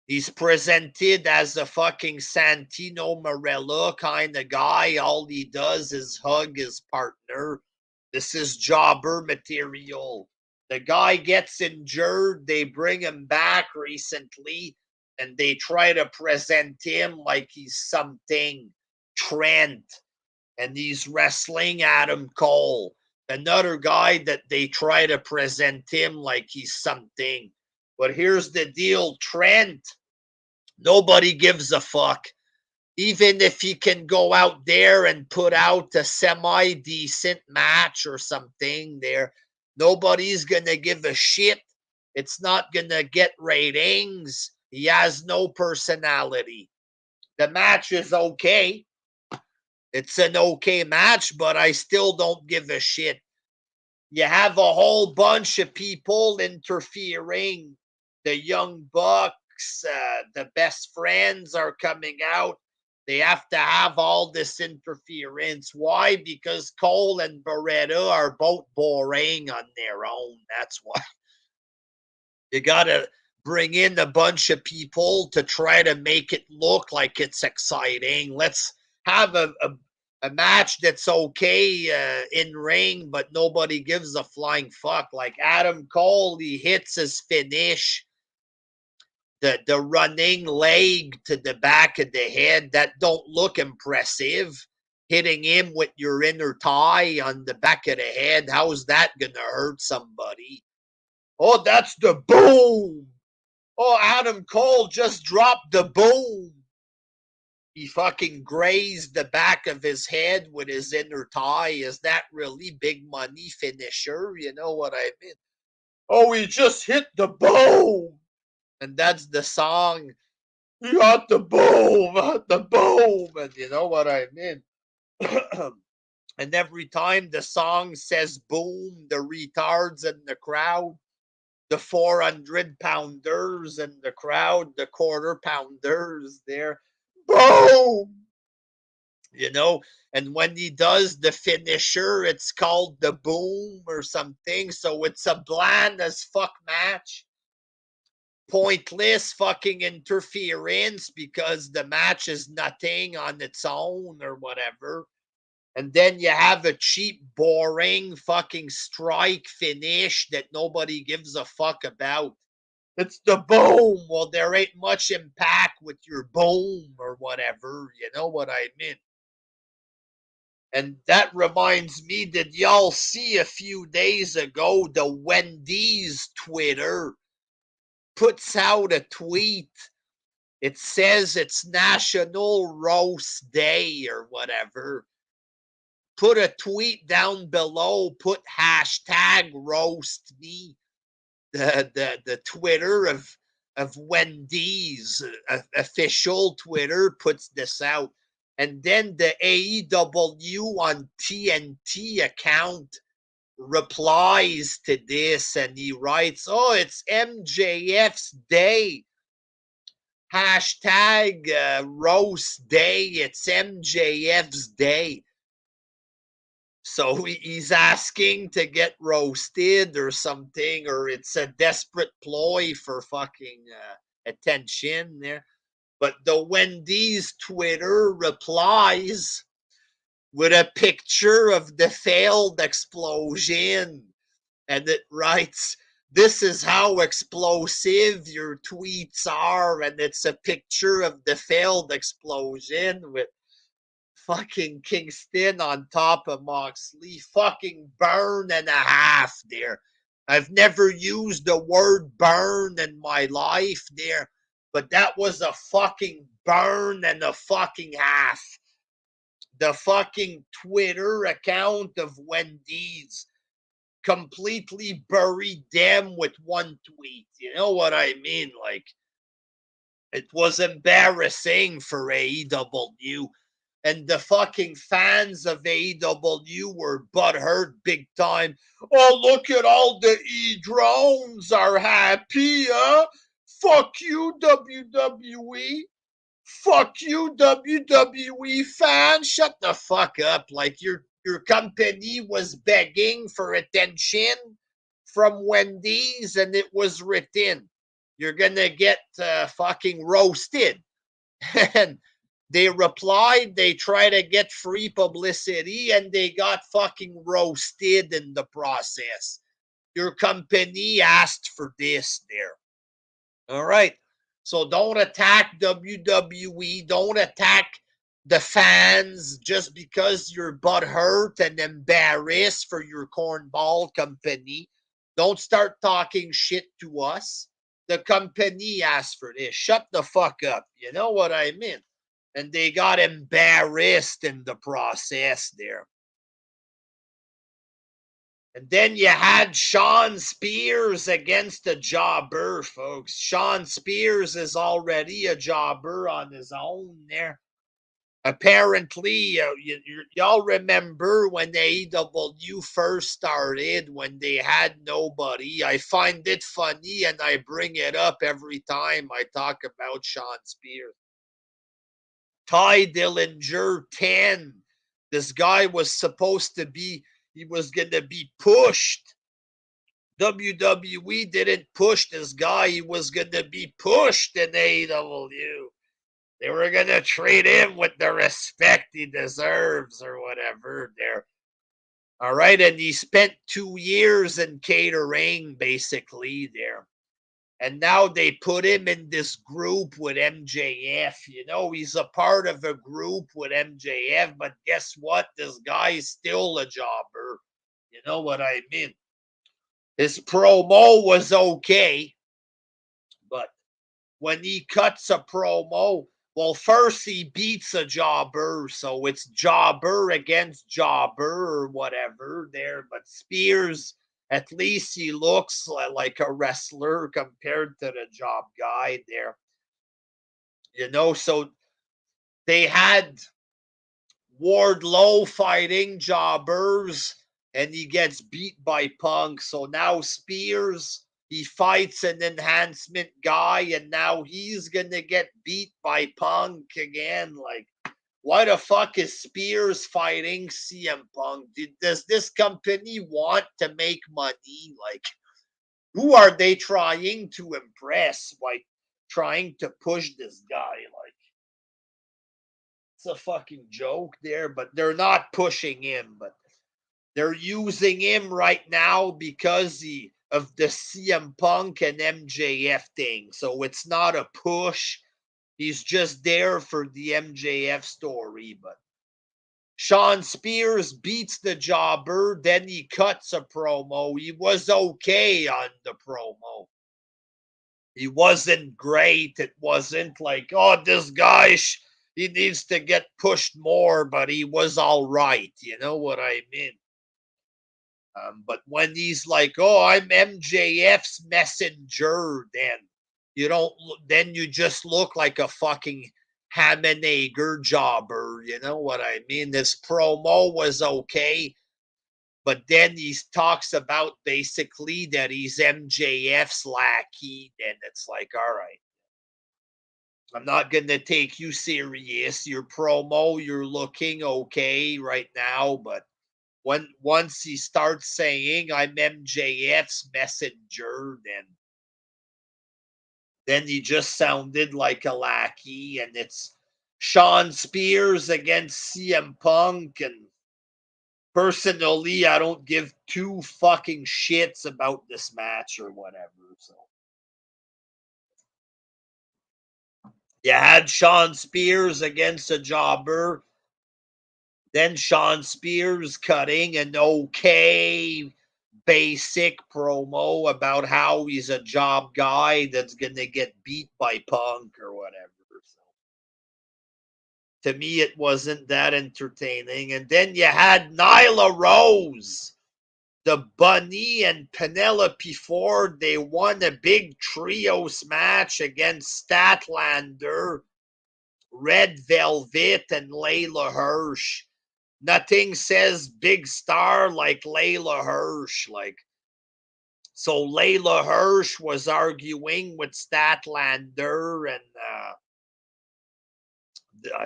He's presented as a fucking Santino Marella kind of guy. All he does is hug his partner. This is jobber material. The guy gets injured. They bring him back recently, and they try to present him like he's something. Trent. And he's wrestling Adam Cole. Another guy that they try to present him like he's something. But here's the deal, Trent. Nobody gives a fuck. Even if he can go out there and put out a semi-decent match or something there, nobody's going to give a shit. It's not going to get ratings. He has no personality. The match is okay. It's an okay match, but I still don't give a shit. You have a whole bunch of people interfering. The Young Bucks, the Best Friends are coming out. They have to have all this interference. Why? Because Cole and Beretta are both boring on their own. That's why. You got to bring in a bunch of people to try to make it look like it's exciting. Let's have a match that's okay in ring, but nobody gives a flying fuck. Like Adam Cole, he hits his finish. The running leg to the back of the head, that don't look impressive. Hitting him with your inner thigh on the back of the head, how's that going to hurt somebody? Oh, that's the boom. Oh, Adam Cole just dropped the boom. He fucking grazed the back of his head with his inner thigh. Is that really big money finisher? You know what I mean? Oh, he just hit the boom. And that's the song. You got the boom, the boom. And you know what I mean? And every time the song says boom, the retards in the crowd, the 400-pounders in the crowd, the quarter-pounders there, boom! You know, and when he does the finisher, it's called the boom or something. So it's a bland as fuck match. Pointless fucking interference because the match is nothing on its own or whatever. And then you have a cheap, boring fucking strike finish that nobody gives a fuck about. It's the boom. Well, there ain't much impact with your boom or whatever. You know what I mean? And that reminds me, did y'all see a few days ago the Wendy's Twitter puts out a tweet? It says it's National Roast Day or whatever. Put a tweet down below, put hashtag roast me. The Twitter of Wendy's official Twitter puts this out. And then the AEW on TNT account replies to this and he writes, "Oh, it's MJF's day. Hashtag roast day. It's MJF's day." So he's asking to get roasted or something, or it's a desperate ploy for fucking attention there. But the Wendy's Twitter replies with a picture of the failed explosion. And it writes, "This is how explosive your tweets are." And it's a picture of the failed explosion with fucking Kingston on top of Moxley. Fucking burn and a half there. I've never used the word burn in my life there, but that was a fucking burn and a fucking half. The fucking Twitter account of Wendy's completely buried them with one tweet. You know what I mean? Like, it was embarrassing for AEW. And the fucking fans of AEW were butthurt big time. "Oh, look at all the E-drones are happy, huh? Fuck you, WWE. Fuck you, WWE fans. Shut the fuck up." Like, your company was begging for attention from Wendy's and it was written, "You're gonna get fucking roasted." And they replied, they try to get free publicity and they got fucking roasted in the process. Your company asked for this there. All right. So don't attack WWE. Don't attack the fans just because you're butthurt and embarrassed for your cornball company. Don't start talking shit to us. The company asked for this. Shut the fuck up. You know what I mean? And they got embarrassed in the process there. And then you had Shawn Spears against a jobber, folks. Shawn Spears is already a jobber on his own there. Apparently, y'all remember when AEW first started, when they had nobody. I find it funny and I bring it up every time I talk about Shawn Spears. Ty Dillinger 10. This guy was supposed to be, he was going to be pushed. WWE didn't push this guy. He was going to be pushed in AEW. They were going to treat him with the respect he deserves or whatever there. All right. And he spent 2 years in catering, basically, there. And now they put him in this group with MJF. You know, he's a part of a group with MJF, but guess what? This guy is still a jobber. You know what I mean? His promo was okay, but when he cuts a promo, well, first he beats a jobber, so it's jobber against jobber or whatever there. But Spears, at least he looks like a wrestler compared to the job guy there. You know, so they had Wardlow fighting jobbers and he gets beat by Punk. So now Spears, he fights an enhancement guy and now he's going to get beat by Punk again. Like, why the fuck is Spears fighting CM Punk? Does this company want to make money? Like, who are they trying to impress by trying to push this guy? Like, it's a fucking joke there, but they're not pushing him, but they're using him right now because of the CM Punk and MJF thing. So it's not a push. He's just there for the MJF story. But Shawn Spears beats the jobber. Then he cuts a promo. He was okay on the promo. He wasn't great. It wasn't like, oh, this guy, he needs to get pushed more, but he was all right. You know what I mean? But when he's like, "Oh, I'm MJF's messenger," then you just look like a fucking ham and egger jobber. You know what I mean? This promo was okay. But then he talks about basically that he's MJF's lackey. And it's like, all right, I'm not going to take you serious. Your promo, you're looking okay right now. But once he starts saying I'm MJF's messenger, then he just sounded like a lackey. And it's Sean Spears against CM Punk. And personally, I don't give two fucking shits about this match or whatever. So you had Sean Spears against a jobber, then Sean Spears cutting an okay basic promo about how he's a job guy that's gonna get beat by Punk or whatever. So to me, it wasn't that entertaining. And then you had Nyla Rose, the Bunny, and Penelope Ford. They won a big trios match against Statlander, Red Velvet, and Layla Hirsch. Nothing says big star like Layla Hirsch. So Layla Hirsch was arguing with Statlander, and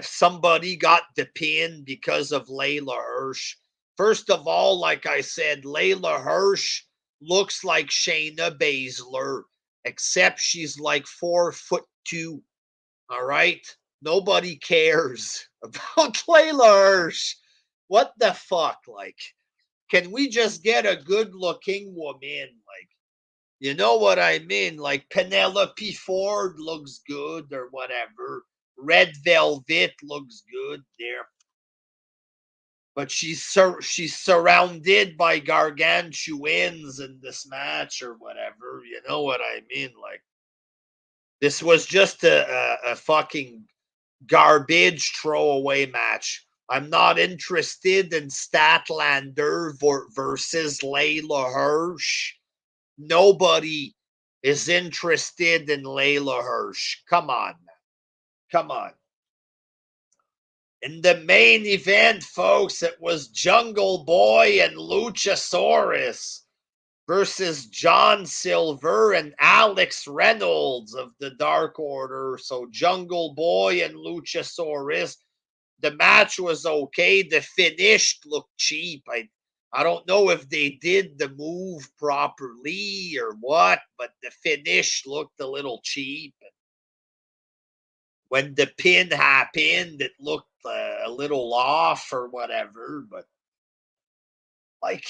somebody got the pin because of Layla Hirsch. First of all, like I said, Layla Hirsch looks like Shayna Baszler, except she's like 4'2". All right. Nobody cares about Layla Hirsch. What the fuck? Like, can we just get a good looking woman? Like, you know what I mean? Like Penelope Ford looks good or whatever. Red Velvet looks good there. But she's surrounded by gargantuans in this match or whatever. You know what I mean? Like, this was just a fucking garbage throwaway match. I'm not interested in Statlander versus Layla Hirsch. Nobody is interested in Layla Hirsch. Come on, man. Come on. In the main event, folks, it was Jungle Boy and Luchasaurus versus John Silver and Alex Reynolds of the Dark Order. So Jungle Boy and Luchasaurus. The match was okay. The finish looked cheap. I don't know if they did the move properly or what, but the finish looked a little cheap. When the pin happened, it looked a little off or whatever. But like,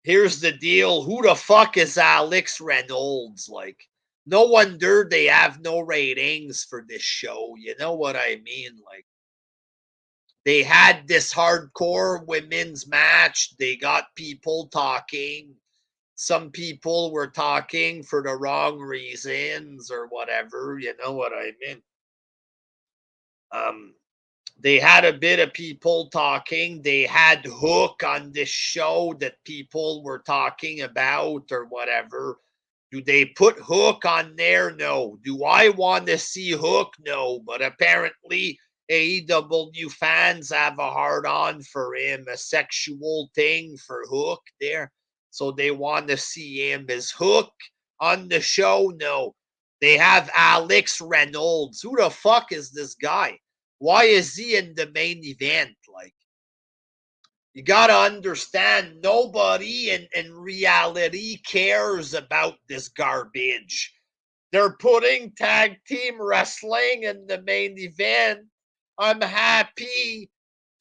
here's the deal: who the fuck is Alex Reynolds? Like, no wonder they have no ratings for this show. You know what I mean? Like, they had this hardcore women's match. They got people talking. Some people were talking for the wrong reasons or whatever. You know what I mean? They had a bit of people talking. They had Hook on this show that people were talking about or whatever. Do they put Hook on there? No. Do I want to see Hook? No. But apparently AEW fans have a hard on for him, a sexual thing for Hook there. So they want to see him. Is Hook on the show? No. They have Alex Reynolds. Who the fuck is this guy? Why is he in the main event? Like, you got to understand, nobody in reality cares about this garbage. They're putting tag team wrestling in the main event. I'm happy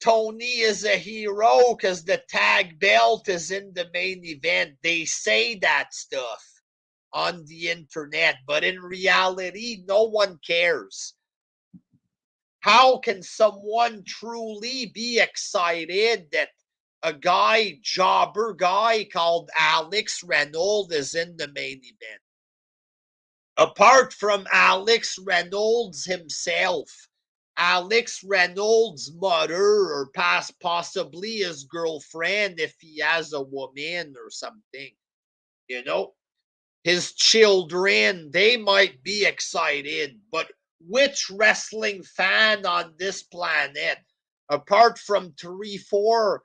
Tony is a hero because the tag belt is in the main event. They say that stuff on the internet, but in reality, no one cares. How can someone truly be excited that a jobber guy called Alex Reynolds is in the main event? Apart from Alex Reynolds himself, Alex Reynolds' mother, or possibly his girlfriend if he has a woman or something, you know, his children, they might be excited, but which wrestling fan on this planet, apart from 3-4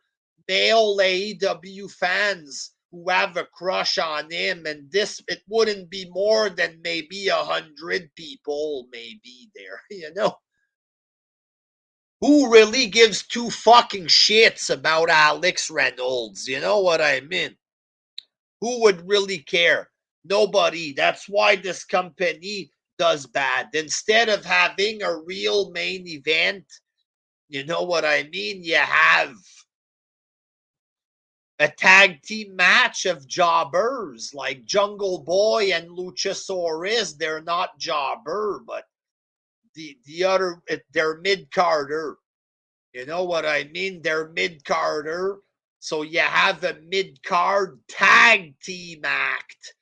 male AEW fans who have a crush on him, and it wouldn't be more than maybe 100 people, maybe there, Who really gives two fucking shits about Alex Reynolds? You know what I mean? Who would really care? Nobody. That's why this company does bad. Instead of having a real main event, you know what I mean? You have a tag team match of jobbers like Jungle Boy and Luchasaurus. They're not jobber, but the other, they're mid-carder. You know what I mean? They're mid-carder. So you have a mid-card tag team act,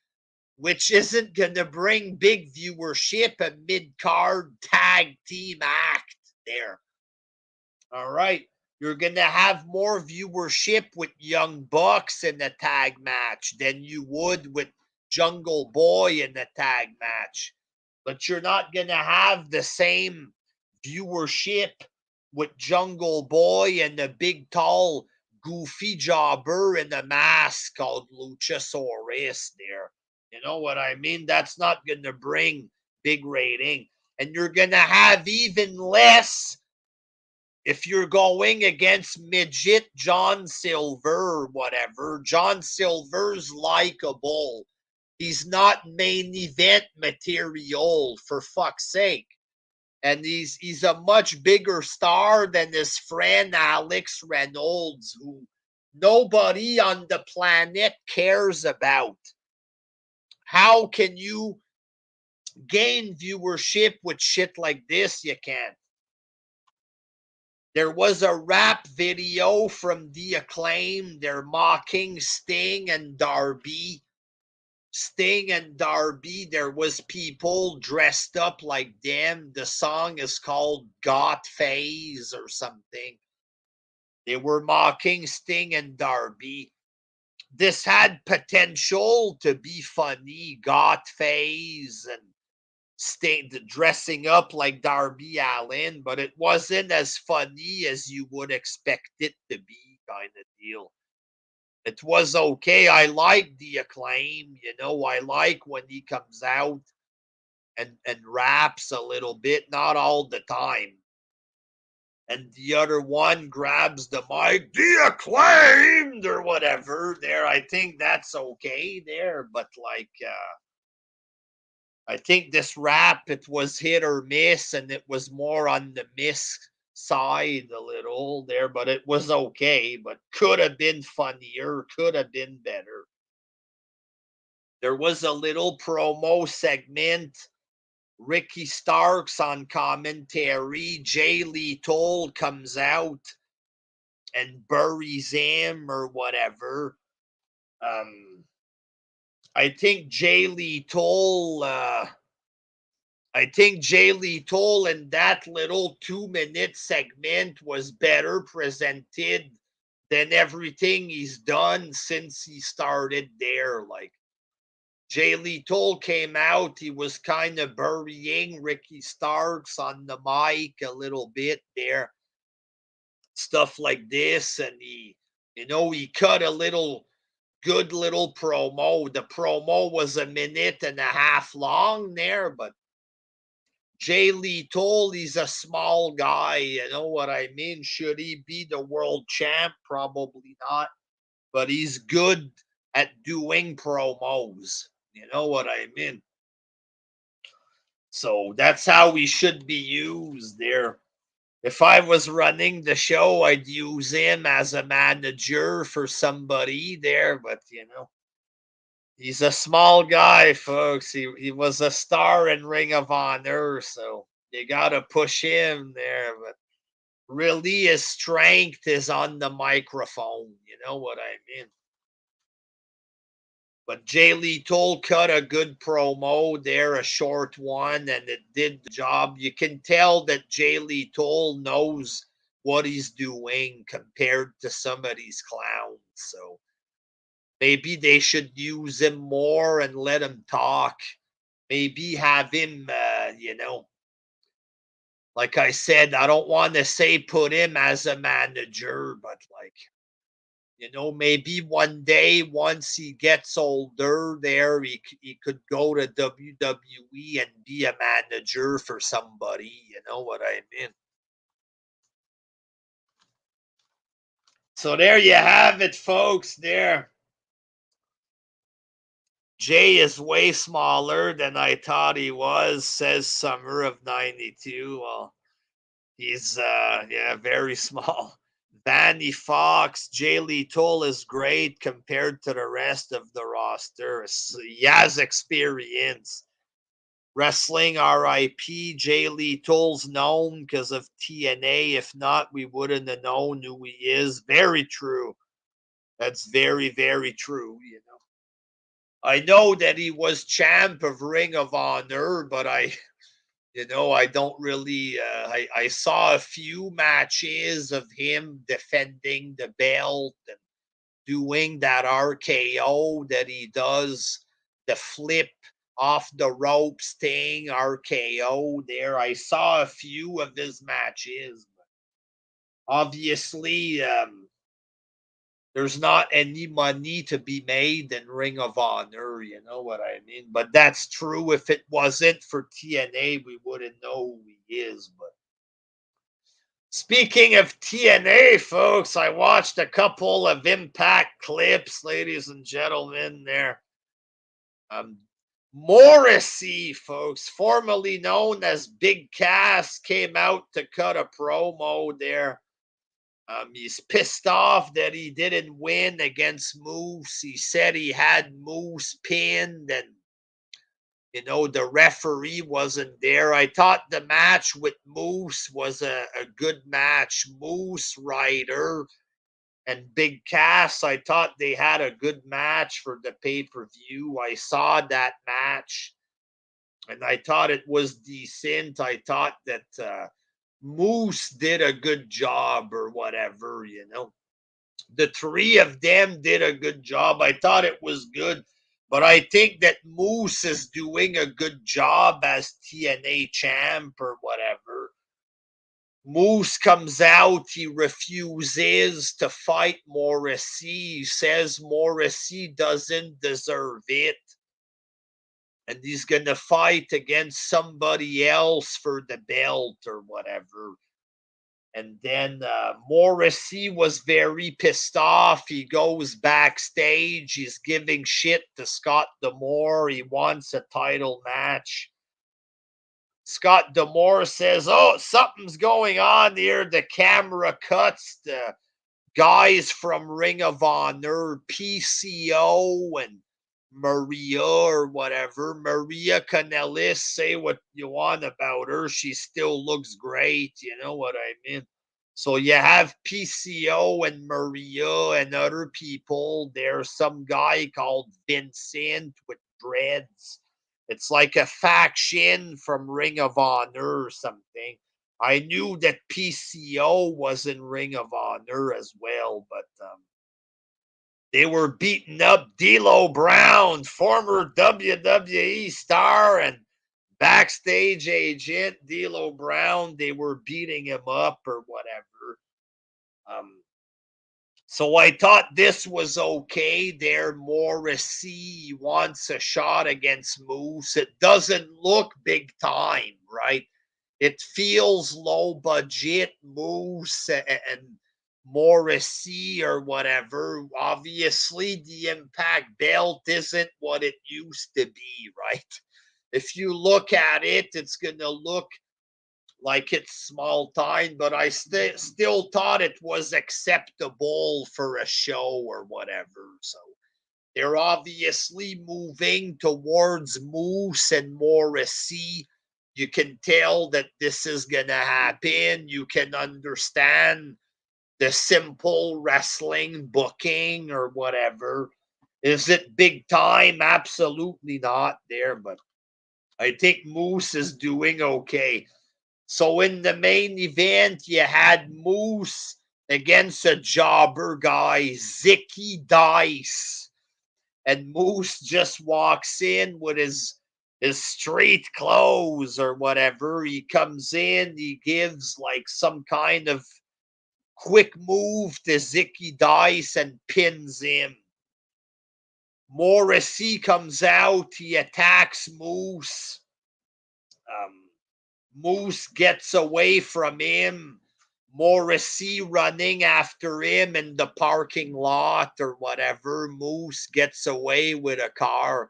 which isn't going to bring big viewership, a mid-card tag team act there. All right. You're going to have more viewership with Young Bucks in the tag match than you would with Jungle Boy in the tag match. But you're not going to have the same viewership with Jungle Boy and the big, tall, goofy jobber in the mask called Luchasaurus there. You know what I mean? That's not going to bring big rating. And you're going to have even less if you're going against midget John Silver or whatever. John Silver's likable. He's not main event material, for fuck's sake. And he's a much bigger star than his friend Alex Reynolds, who nobody on the planet cares about. How can you gain viewership with shit like this? You can't. There was a rap video from The Acclaim. They're mocking Sting and Darby. Sting and Darby, there was people dressed up like them. The song is called Got Phase or something. They were mocking Sting and Darby. This had potential to be funny. Got Phase and Sting dressing up like Darby Allin, but it wasn't as funny as you would expect it to be, kind of deal. It was okay. I like The Acclaim. I like when he comes out and raps a little bit, not all the time. And the other one grabs the mic, The Acclaimed or whatever. There, I think that's okay there, but I think this rap, it was hit or miss, and it was more on the miss side a little there, but it was okay, but could have been funnier, could have been better. There was a little promo segment. Ricky Starks on commentary. Jay Lethal comes out and buries him or whatever. I think Jay Lethal in that little 2-minute segment was better presented than everything he's done since he started there. Like, Jay Lethal came out, he was kind of burying Ricky Starks on the mic a little bit there. Stuff like this, and he cut a good little promo. The promo was 1.5 minutes long there, but Jay Lethal, he's a small guy, you know what I mean? Should he be the world champ? Probably not. But he's good at doing promos. You know what I mean? So that's how he should be used there. If I was running the show, I'd use him as a manager for somebody there, but he's a small guy, folks. He was a star in Ring of Honor, so you gotta push him there. But really, his strength is on the microphone. You know what I mean? But Jay Lethal cut a good promo there, a short one, and it did the job. You can tell that Jay Lethal knows what he's doing compared to some of these clowns. So maybe they should use him more and let him talk. Maybe have him, like I said, I don't want to say put him as a manager, but Maybe one day once he gets older there, he could go to WWE and be a manager for somebody. You know what I mean? So there you have it, folks. There. Jay is way smaller than I thought he was, says Summer of 92. Well, he's yeah, very small. Vanny Fox, Jay Lethal is great compared to the rest of the roster. He has experience. Wrestling RIP, Jay Lethal's known because of TNA. If not, we wouldn't have known who he is. Very true. That's very, very true. I know that he was champ of Ring of Honor, but I don't really. I saw a few matches of him defending the belt and doing that RKO that he does, the flip off the ropes thing, RKO. There, I saw a few of his matches. Obviously, there's not any money to be made in Ring of Honor, you know what I mean? But that's true. If it wasn't for TNA, we wouldn't know who he is. But speaking of TNA, folks, I watched a couple of Impact clips, ladies and gentlemen. There, um, Morrissey, folks, formerly known as Big Cass, came out to cut a promo there. He's pissed off that he didn't win against Moose. He said he had Moose pinned and, the referee wasn't there. I thought the match with Moose was a good match. Moose, Ryder, and Big Cass, I thought they had a good match for the pay-per-view. I saw that match and I thought it was decent. I thought that Moose did a good job or whatever. The three of them did a good job. I thought it was good. But I think that Moose is doing a good job as TNA champ or whatever. Moose comes out. He refuses to fight Morrissey. He says Morrissey doesn't deserve it. And he's going to fight against somebody else for the belt or whatever. And then Morrissey was very pissed off. He goes backstage. He's giving shit to Scott D'Amore. He wants a title match. Scott D'Amore says, "Oh, something's going on here." The camera cuts the guys from Ring of Honor, PCO, and Maria or whatever. Maria Kanellis, say what you want about her. She still looks great. You know what I mean? So you have PCO and Maria and other people. There's some guy called Vincent with dreads. It's like a faction from Ring of Honor or something. I knew that PCO was in Ring of Honor as well, but they were beating up D'Lo Brown, former WWE star and backstage agent D'Lo Brown. They were beating him up or whatever. So I thought this was okay there. Morrissey wants a shot against Moose. It doesn't look big time, right? It feels low budget. Moose and Morrissey or whatever. Obviously, the Impact belt isn't what it used to be, right? If you look at it, it's going to look like it's small time, but I still thought it was acceptable for a show or whatever. So they're obviously moving towards Moose and Morrissey. You can tell that this is going to happen. You can understand the simple wrestling booking or whatever. Is it big time? Absolutely not there, but I think Moose is doing okay. So in the main event, you had Moose against a jobber guy, Zicky Dice. And Moose just walks in with his street clothes or whatever. He comes in, he gives like some kind of Quick move to Zicky Dice and pins him. Morrissey comes out. He attacks Moose. Moose gets away from him. Morrissey running after him in the parking lot or whatever. Moose gets away with a car.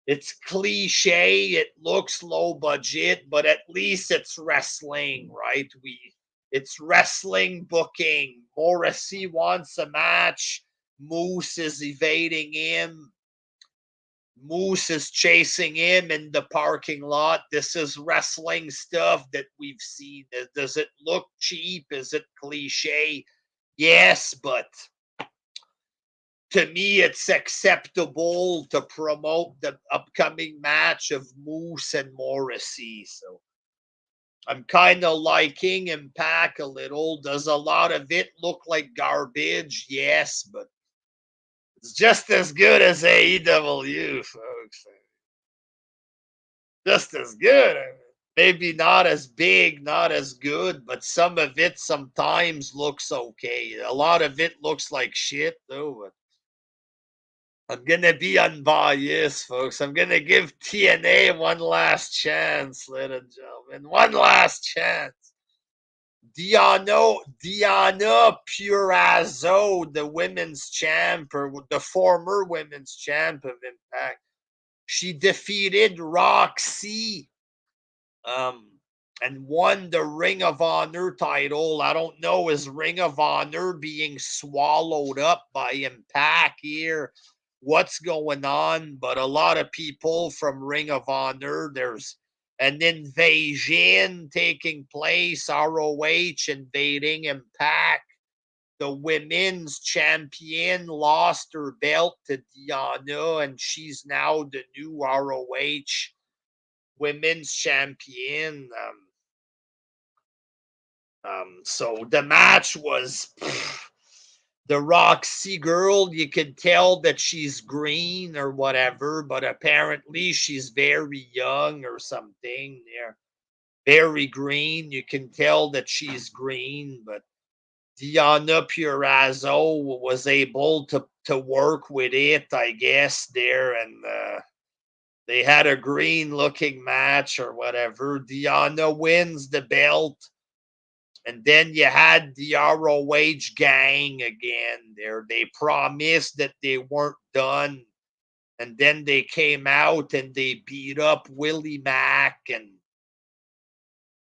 It's cliche. It looks low budget, but at least it's wrestling, right? It's wrestling booking. Morrissey wants a match. Moose is evading him. Moose is chasing him in the parking lot. This is wrestling stuff that we've seen. Does it look cheap? Is it cliche? Yes, but to me, it's acceptable to promote the upcoming match of Moose and Morrissey. So I'm kind of liking Impact a little. Does a lot of it look like garbage? Yes, but it's just as good as AEW, folks. Just as good. Maybe not as big, not as good, but some of it sometimes looks okay. A lot of it looks like shit, though. But I'm going to be unbiased, folks. I'm going to give TNA one last chance, ladies and gentlemen. One last chance. Diana Purazzo, the women's champ, or the former women's champ of Impact, she defeated Roxy and won the Ring of Honor title. I don't know, is Ring of Honor being swallowed up by Impact here? What's going on? But a lot of people from Ring of Honor, there's an invasion taking place, ROH invading Impact. The women's champion lost her belt to Diana, and she's now the new ROH women's champion. So the match was the Roxy girl. You can tell that she's green or whatever, but apparently she's very young or something. They're very green. You can tell that she's green, but Diana Purazzo was able to work with it, I guess, there, and they had a green looking match or whatever. Diana wins the belt. And then you had the ROH gang again there. They promised that they weren't done. And then they came out and they beat up Willie Mack and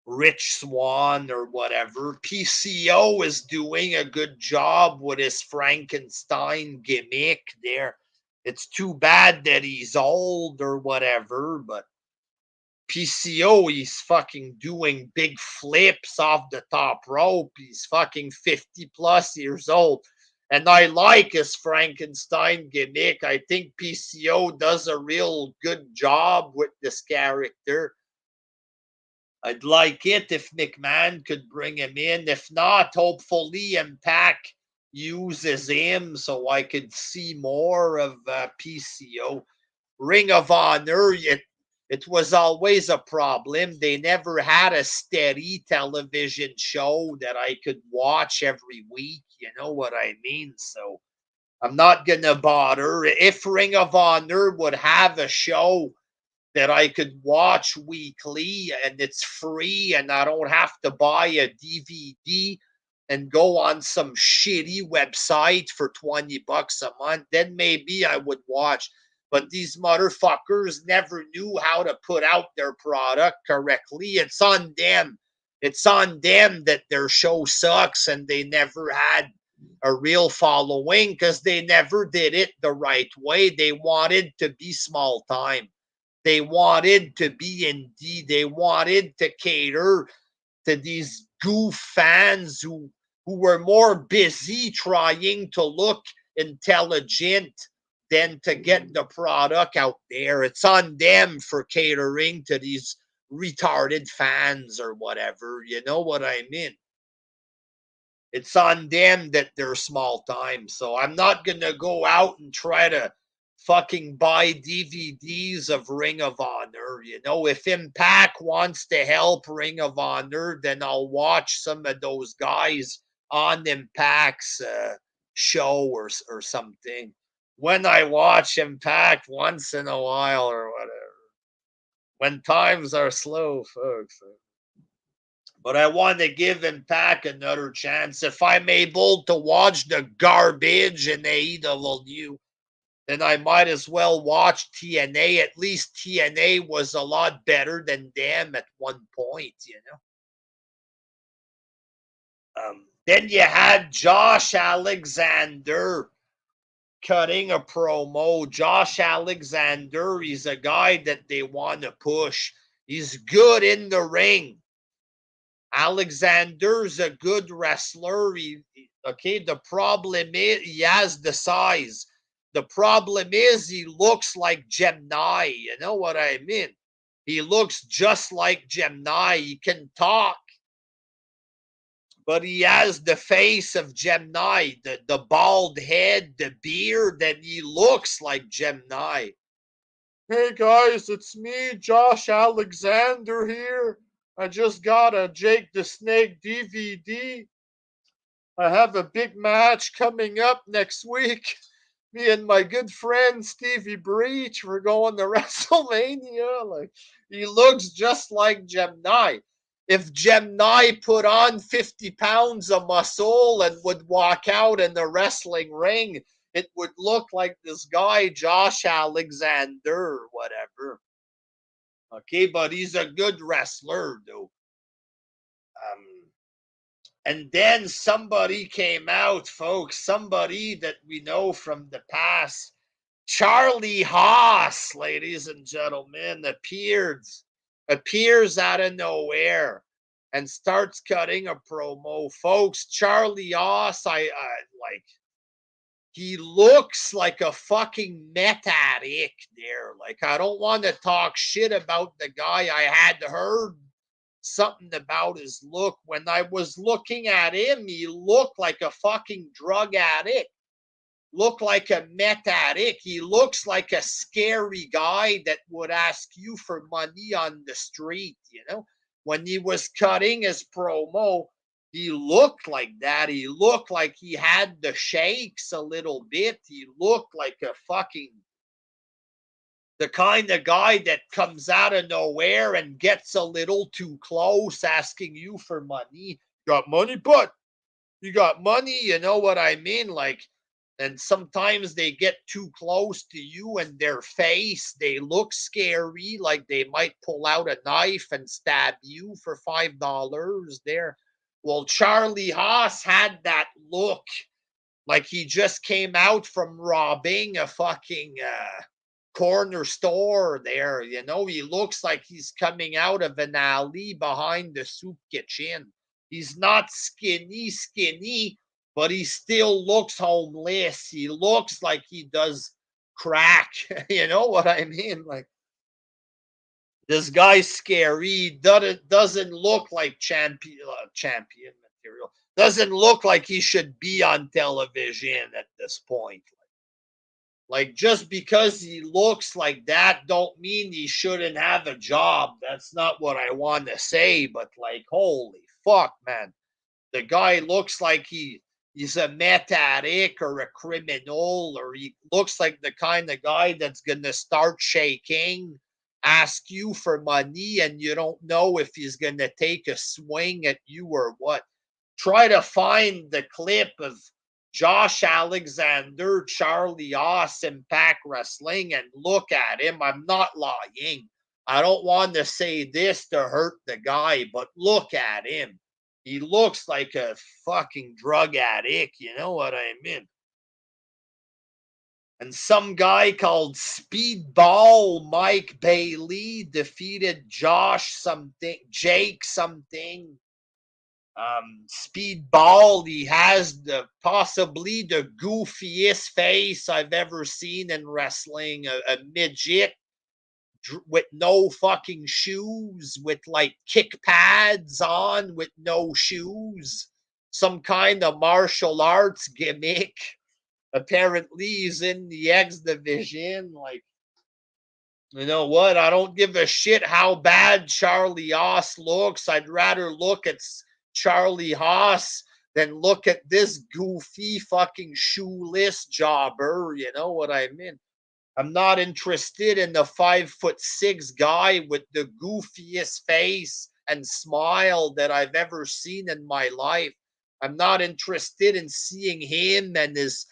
Rich Swann or whatever. PCO is doing a good job with his Frankenstein gimmick there. It's too bad that he's old or whatever, but PCO, he's fucking doing big flips off the top rope. He's fucking 50 plus years old. And I like his Frankenstein gimmick. I think PCO does a real good job with this character. I'd like it if McMahon could bring him in. If not, hopefully Impact uses him so I could see more of PCO. Ring of Honor, it was always a problem. They never had a steady television show that I could watch every week. You know what I mean? So I'm not going to bother. If Ring of Honor would have a show that I could watch weekly and it's free and I don't have to buy a DVD and go on some shitty website for $20 a month, then maybe I would watch. But these motherfuckers never knew how to put out their product correctly. It's on them. It's on them that their show sucks and they never had a real following because they never did it the right way. They wanted to be small time. They wanted to be indie. They wanted to cater to these goof fans who were more busy trying to look intelligent than to get the product out there. It's on them for catering to these retarded fans or whatever. You know what I mean? It's on them that they're small time. So I'm not going to go out and try to fucking buy DVDs of Ring of Honor. You know, if Impact wants to help Ring of Honor, then I'll watch some of those guys on Impact's show or something. When I watch Impact once in a while or whatever. When times are slow, folks. But I want to give Impact another chance. If I'm able to watch the garbage in AEW, then I might as well watch TNA. At least TNA was a lot better than them at one point, you know. Then you had Josh Alexander cutting a promo. Josh Alexander, he's a guy that they want to push. He's good in the ring. Alexander's a good wrestler. The problem is he has the size. The problem is he looks like Gemini. You know what I mean? He looks just like Gemini. He can talk, but he has the face of Gemini, the bald head, the beard, and he looks like Gemini. Hey guys, it's me, Josh Alexander here. I just got a Jake the Snake DVD. I have a big match coming up next week. Me and my good friend Stevie Breach, we're going to WrestleMania. Like, he looks just like Gemini. If Gemini put on 50 pounds of muscle and would walk out in the wrestling ring, it would look like this guy, Josh Alexander, or whatever. Okay, but he's a good wrestler, though. And then somebody came out, folks, somebody that we know from the past. Charlie Haas, ladies and gentlemen, appears out of nowhere and starts cutting a promo. Folks, Charlie Haas, I like, he looks like a fucking meth addict there. Like, I don't want to talk shit about the guy. I had heard something about his look. When I was looking at him, he looked like a fucking drug addict. Looked like a meth addict. He looks like a scary guy that would ask you for money on the street, you know? When he was cutting his promo, he looked like that. He looked like he had the shakes a little bit. He looked like a fucking the kind of guy that comes out of nowhere and gets a little too close asking you for money. Got money, but you got money, you know what I mean? Like, and sometimes they get too close to you and their face, they look scary, like they might pull out a knife and stab you for $5 there. Well, Charlie Haas had that look like he just came out from robbing a fucking corner store there. You know, he looks like he's coming out of an alley behind the soup kitchen. He's not skinny, but he still looks homeless. He looks like he does crack. You know what I mean? Like, this guy's scary. Doesn't look like champion material. Doesn't look like he should be on television at this point. Like, just because he looks like that don't mean he shouldn't have a job. That's not what I want to say, but like, holy fuck, man. The guy looks like he's a meth addict or a criminal, or he looks like the kind of guy that's gonna start shaking, ask you for money, and you don't know if he's gonna take a swing at you or what. Try to find the clip of Josh Alexander, Charlie Haas, Impact Wrestling, and look at him. I'm not lying. I don't want to say this to hurt the guy, but look at him. He looks like a fucking drug addict. You know what I mean? And some guy called Speedball Mike Bailey defeated Jake something. Speedball, he has possibly the goofiest face I've ever seen in wrestling. A midget with no fucking shoes, with like kick pads on, with no shoes. Some kind of martial arts gimmick. Apparently, he's in the X division. Like, you know what? I don't give a shit how bad Charlie Haas looks. I'd rather look at Charlie Haas than look at this goofy fucking shoeless jobber. You know what I mean? I'm not interested in the 5'6" guy with the goofiest face and smile that I've ever seen in my life. I'm not interested in seeing him and his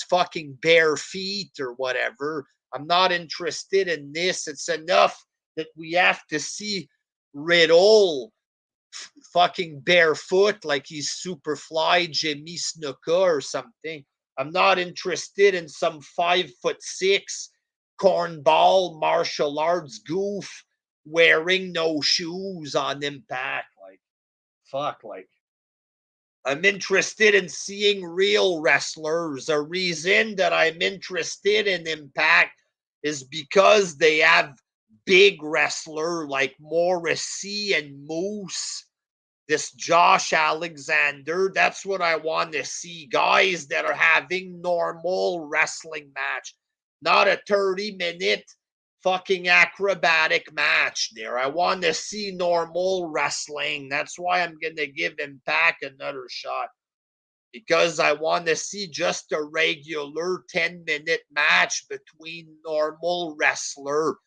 fucking bare feet or whatever. I'm not interested in this. It's enough that we have to see Riddle fucking barefoot like he's Superfly Jimmy Snuka or something. I'm not interested in some 5'6" cornball martial arts goof wearing no shoes on Impact. Like, fuck, like, I'm interested in seeing real wrestlers. A reason that I'm interested in Impact is because they have big wrestler like Morrissey and Moose, this Josh Alexander. That's what I want to see. Guys that are having normal wrestling match, not a 30-minute fucking acrobatic match there. I want to see normal wrestling. That's why I'm going to give Impact another shot. Because I want to see just a regular 10-minute match between normal wrestler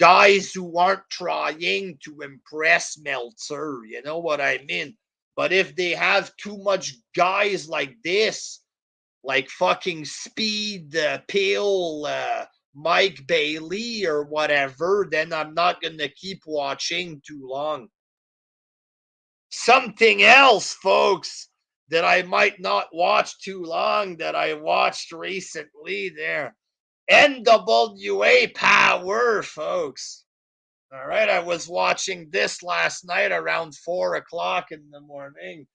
guys who aren't trying to impress Meltzer. You know what I mean? But if they have too much guys like this, like fucking Speed, Pill, Mike Bailey, or whatever, then I'm not going to keep watching too long. Something else, folks, that I might not watch too long that I watched recently there. NWA Power, folks. All right, I was watching this last night around 4 o'clock in the morning,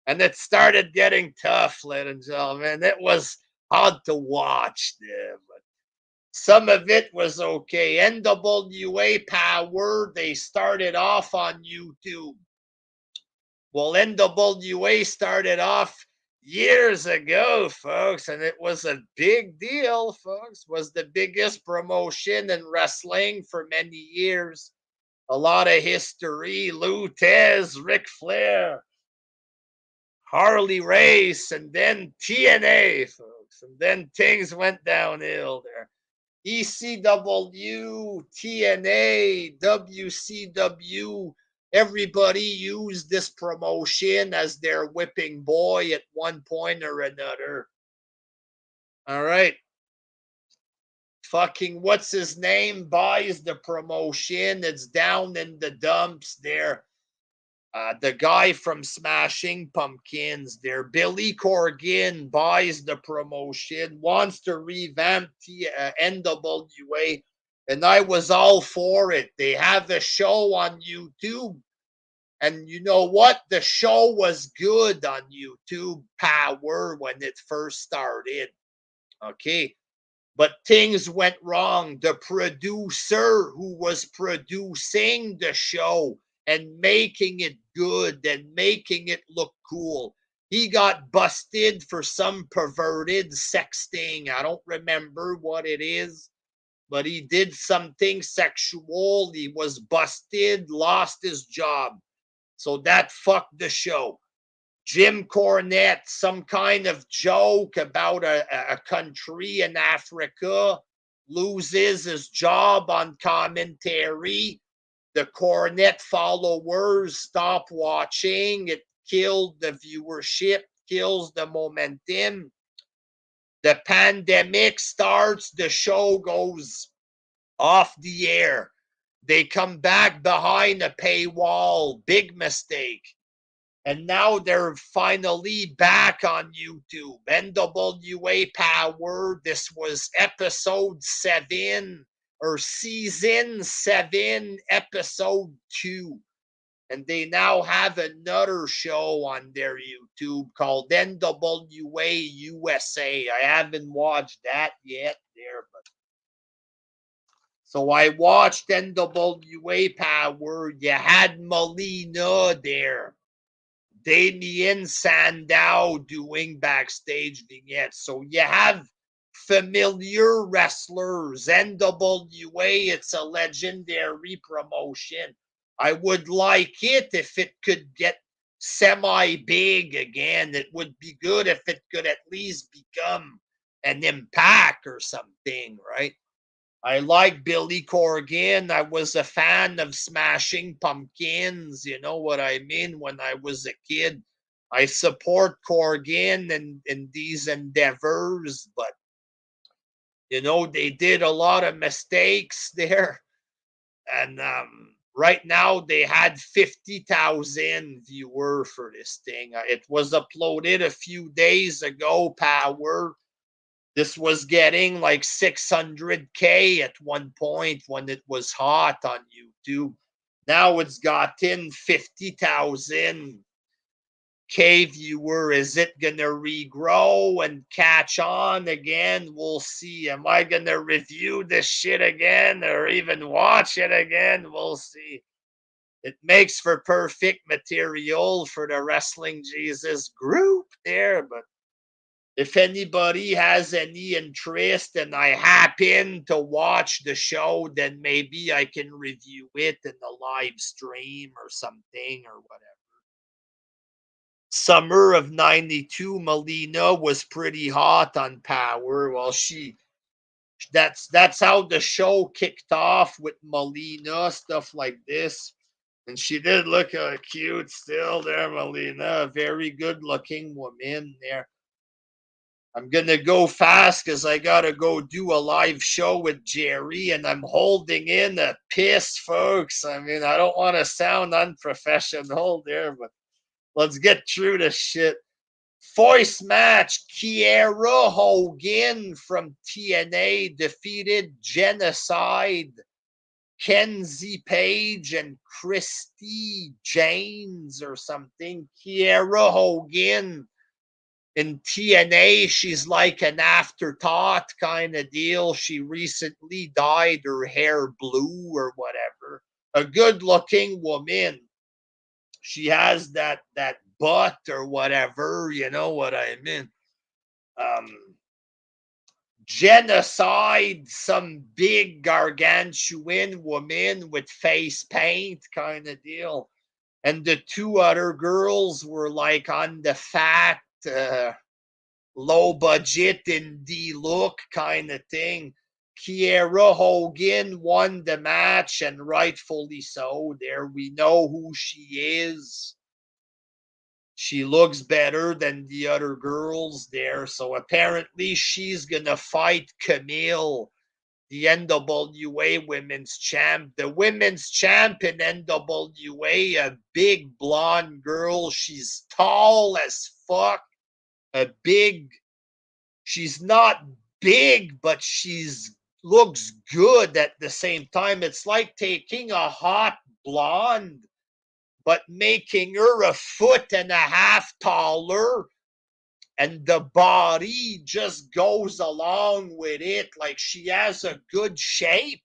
and it started getting tough, ladies and gentlemen. It was hard to watch there, but some of it was okay. NWA Power, they started off on YouTube. Well, NWA started off years ago, folks, and it was a big deal, folks. Was the biggest promotion in wrestling for many years. A lot of history. Lou Tez, Ric Flair, Harley Race, and then TNA, folks. And then things went downhill there. ECW, TNA, WCW, everybody used this promotion as their whipping boy at one point or another. All right. Fucking what's his name buys the promotion. It's down in the dumps there. The guy from Smashing Pumpkins there, Billy Corgan, buys the promotion, wants to revamp the NWA, and I was all for it. They have a show on YouTube, and you know what? The show was good on YouTube Power when it first started. Okay. But things went wrong. The producer who was producing the show and making it good and making it look cool, he got busted for some perverted sexting. I don't remember what it is, but he did something sexual. He was busted, lost his job. So that fucked the show. Jim Cornette, some kind of joke about a country in Africa, loses his job on commentary. The Cornette followers stop watching. It killed the viewership, kills the momentum. The pandemic starts, the show goes off the air. They come back behind a paywall. Big mistake. And now they're finally back on YouTube. NWA Power. This was episode 7 or season 7, episode 2. And they now have another show on their YouTube called NWA USA. I haven't watched that yet there, but so I watched NWA Power. You had Molina there. Damien Sandow doing backstage vignettes. So you have familiar wrestlers. NWA, it's a legendary promotion. I would like it if it could get semi-big again. It would be good if it could at least become an Impact or something, right? I like Billy Corgan. I was a fan of Smashing Pumpkins. You know what I mean? When I was a kid, I support Corgan in these endeavors, but they did a lot of mistakes there. And right now they had 50,000 viewer for this thing. It was uploaded a few days ago, Power. This was getting like 600K at one point when it was hot on YouTube. Now it's gotten 50,000 K viewer. Is it going to regrow and catch on again? We'll see. Am I going to review this shit again or even watch it again? We'll see. It makes for perfect material for the Wrestling Jesus group there, but if anybody has any interest and I happen to watch the show, then maybe I can review it in the live stream or something or whatever. Summer of 92, Melina was pretty hot on Power. Well, that's how the show kicked off with Melina, stuff like this. And she did look cute still there, Melina. Very good looking woman there. I'm going to go fast because I got to go do a live show with Jerry, and I'm holding in a piss, folks. I mean, I don't want to sound unprofessional there, but let's get through this shit. Voice match, Kiera Hogan from TNA defeated Genocide, Kenzie Page, and Christy James or something. Kiera Hogan in TNA, she's like an afterthought kind of deal. She recently dyed her hair blue or whatever. A good-looking woman. She has that butt or whatever, you know what I mean. Genocide, some big gargantuan woman with face paint kind of deal. And the two other girls were like on the fat, low budget indie look kind of thing. Kiera Hogan won the match, and rightfully so. There, we know who she is. She looks better than the other girls there. So apparently she's gonna fight Camille, the NWA women's champ. The women's champ in NWA, a big blonde girl. She's tall as fuck. She's not big, but she's looks good at the same time. It's like taking a hot blonde but making her a foot and a half taller, and the body just goes along with it. Like, she has a good shape,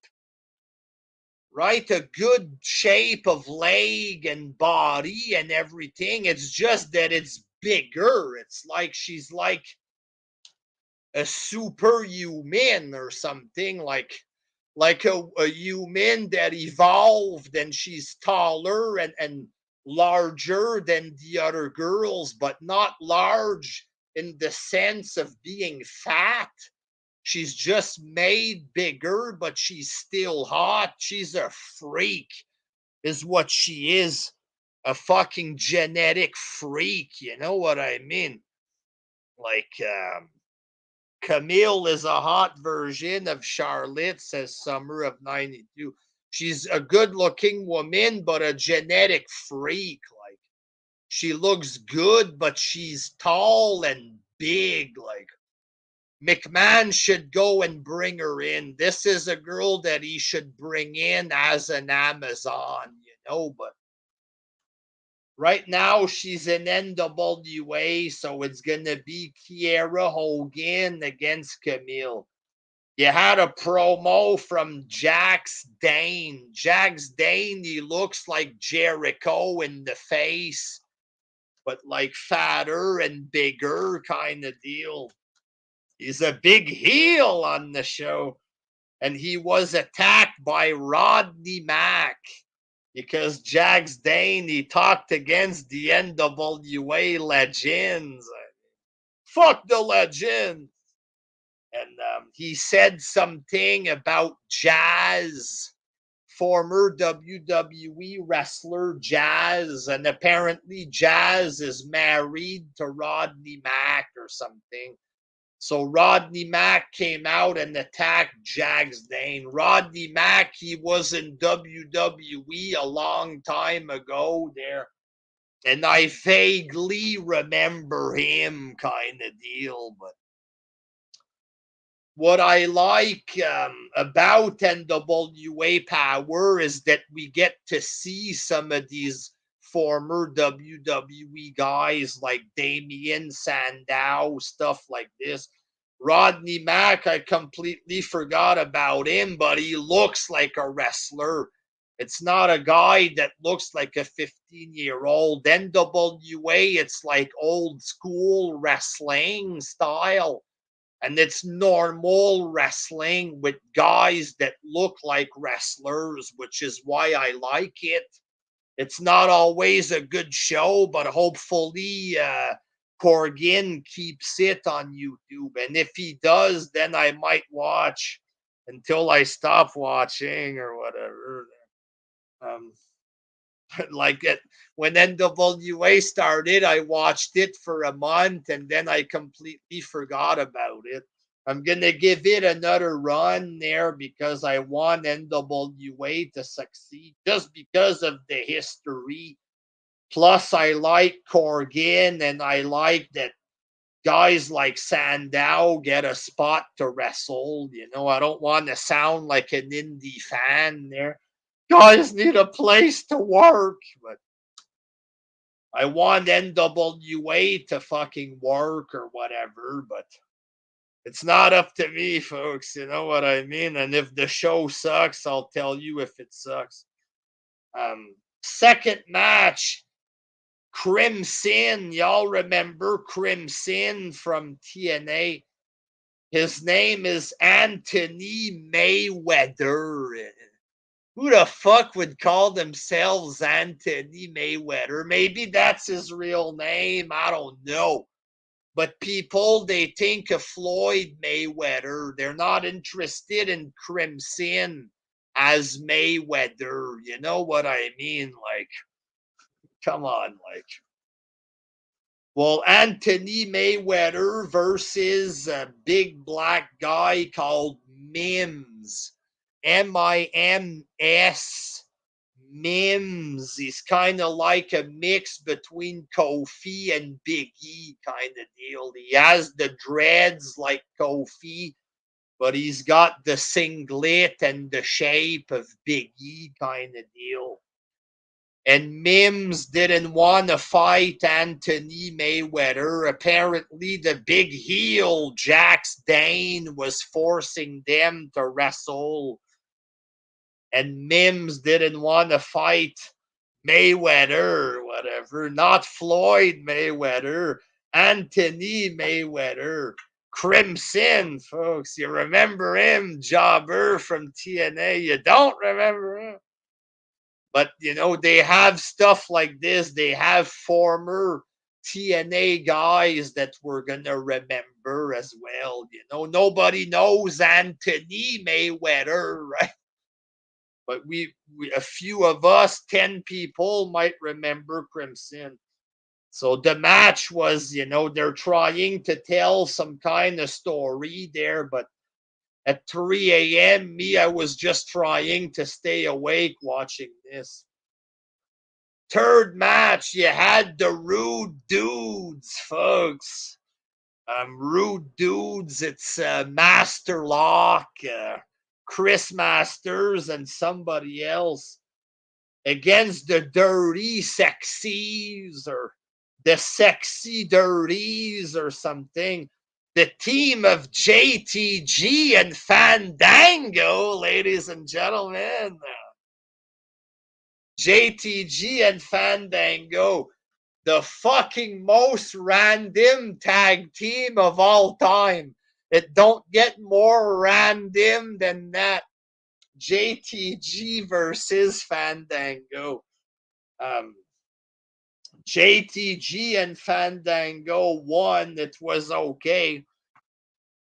right? A good shape of leg and body and everything. It's just that it's bigger. It's like she's like a superhuman or something, like a human that evolved, and she's taller and larger than the other girls, but not large in the sense of being fat. She's just made bigger, but she's still hot. She's a freak, is what she is. A fucking genetic freak. You know what I mean? Like, Camille is a hot version of Charlotte, says Summer of 92. She's a good looking woman, but a genetic freak. Like, she looks good, but she's tall and big. Like, McMahon should go and bring her in. This is a girl that he should bring in as an Amazon, but right now, she's in NWA, so it's going to be Kiera Hogan against Camille. You had a promo from Jax Dane. Jax Dane, he looks like Jericho in the face, but like fatter and bigger kind of deal. He's a big heel on the show, and he was attacked by Rodney Mack. because Jax Dane, he talked against the NWA legends. Fuck the legends. And he said something about Jazz, former WWE wrestler Jazz, and apparently Jazz is married to Rodney Mack or something. So Rodney Mack came out and attacked Jax Dane. Rodney Mack, he was in WWE a long time ago there. And I vaguely remember him kind of deal. But what I like about NWA Power is that we get to see some of these former WWE guys like Damien Sandow, stuff like this. Rodney Mack, I completely forgot about him, but he looks like a wrestler. It's not a guy that looks like a 15-year-old. NWA, it's like old school wrestling style. And it's normal wrestling with guys that look like wrestlers, which is why I like it. It's not always a good show, but hopefully Corgan keeps it on YouTube. And if he does, then I might watch until I stop watching or whatever. Um, like it when NWA started, I watched it for a month and then I completely forgot about it. I'm gonna give it another run there because I want NWA to succeed just because of the history. Plus, I like Corgan and I like that guys like Sandow get a spot to wrestle. You know, I don't want to sound like an indie fan there. Guys need a place to work, but I want NWA to fucking work or whatever, but it's not up to me, folks. You know what I mean? And if the show sucks, I'll tell you if it sucks. Second match, Crimson. Y'all remember Crimson from TNA? His name is Anthony Mayweather. Who the fuck would call themselves Anthony Mayweather? Maybe that's his real name. I don't know. But people, they think of Floyd Mayweather. They're not interested in Crimson as Mayweather. You know what I mean? Like, come on, like. Well, Anthony Mayweather versus a big black guy called Mims. Mims. Mims. He's kind of like a mix between Kofi and Big E kind of deal. He has the dreads like Kofi, but he's got the singlet and the shape of Big E kind of deal. And Mims didn't want to fight Anthony Mayweather. Apparently, the big heel, Jax Dane, was forcing them to wrestle. And Mims didn't want to fight Mayweather or whatever. Not Floyd Mayweather, Anthony Mayweather. Crimson, folks. You remember him, Jobber from TNA. You don't remember him. But, you know, they have stuff like this. They have former TNA guys that we're going to remember as well. You know, nobody knows Anthony Mayweather, right? But we a few of us, 10 people, might remember Crimson. So the match was, you know, they're trying to tell some kind of story there, but at 3 a.m., I was just trying to stay awake watching this. Third match, you had the Rude Dudes, folks. Rude Dudes, it's Master Lock, Chris Masters, and somebody else against the Dirty Sexies or the Sexy Dirties or something. The team of JTG and Fandango, ladies and gentlemen. JTG and Fandango, the fucking most random tag team of all time. It don't get more random than that. JTG versus Fandango. JTG and Fandango won. It was okay.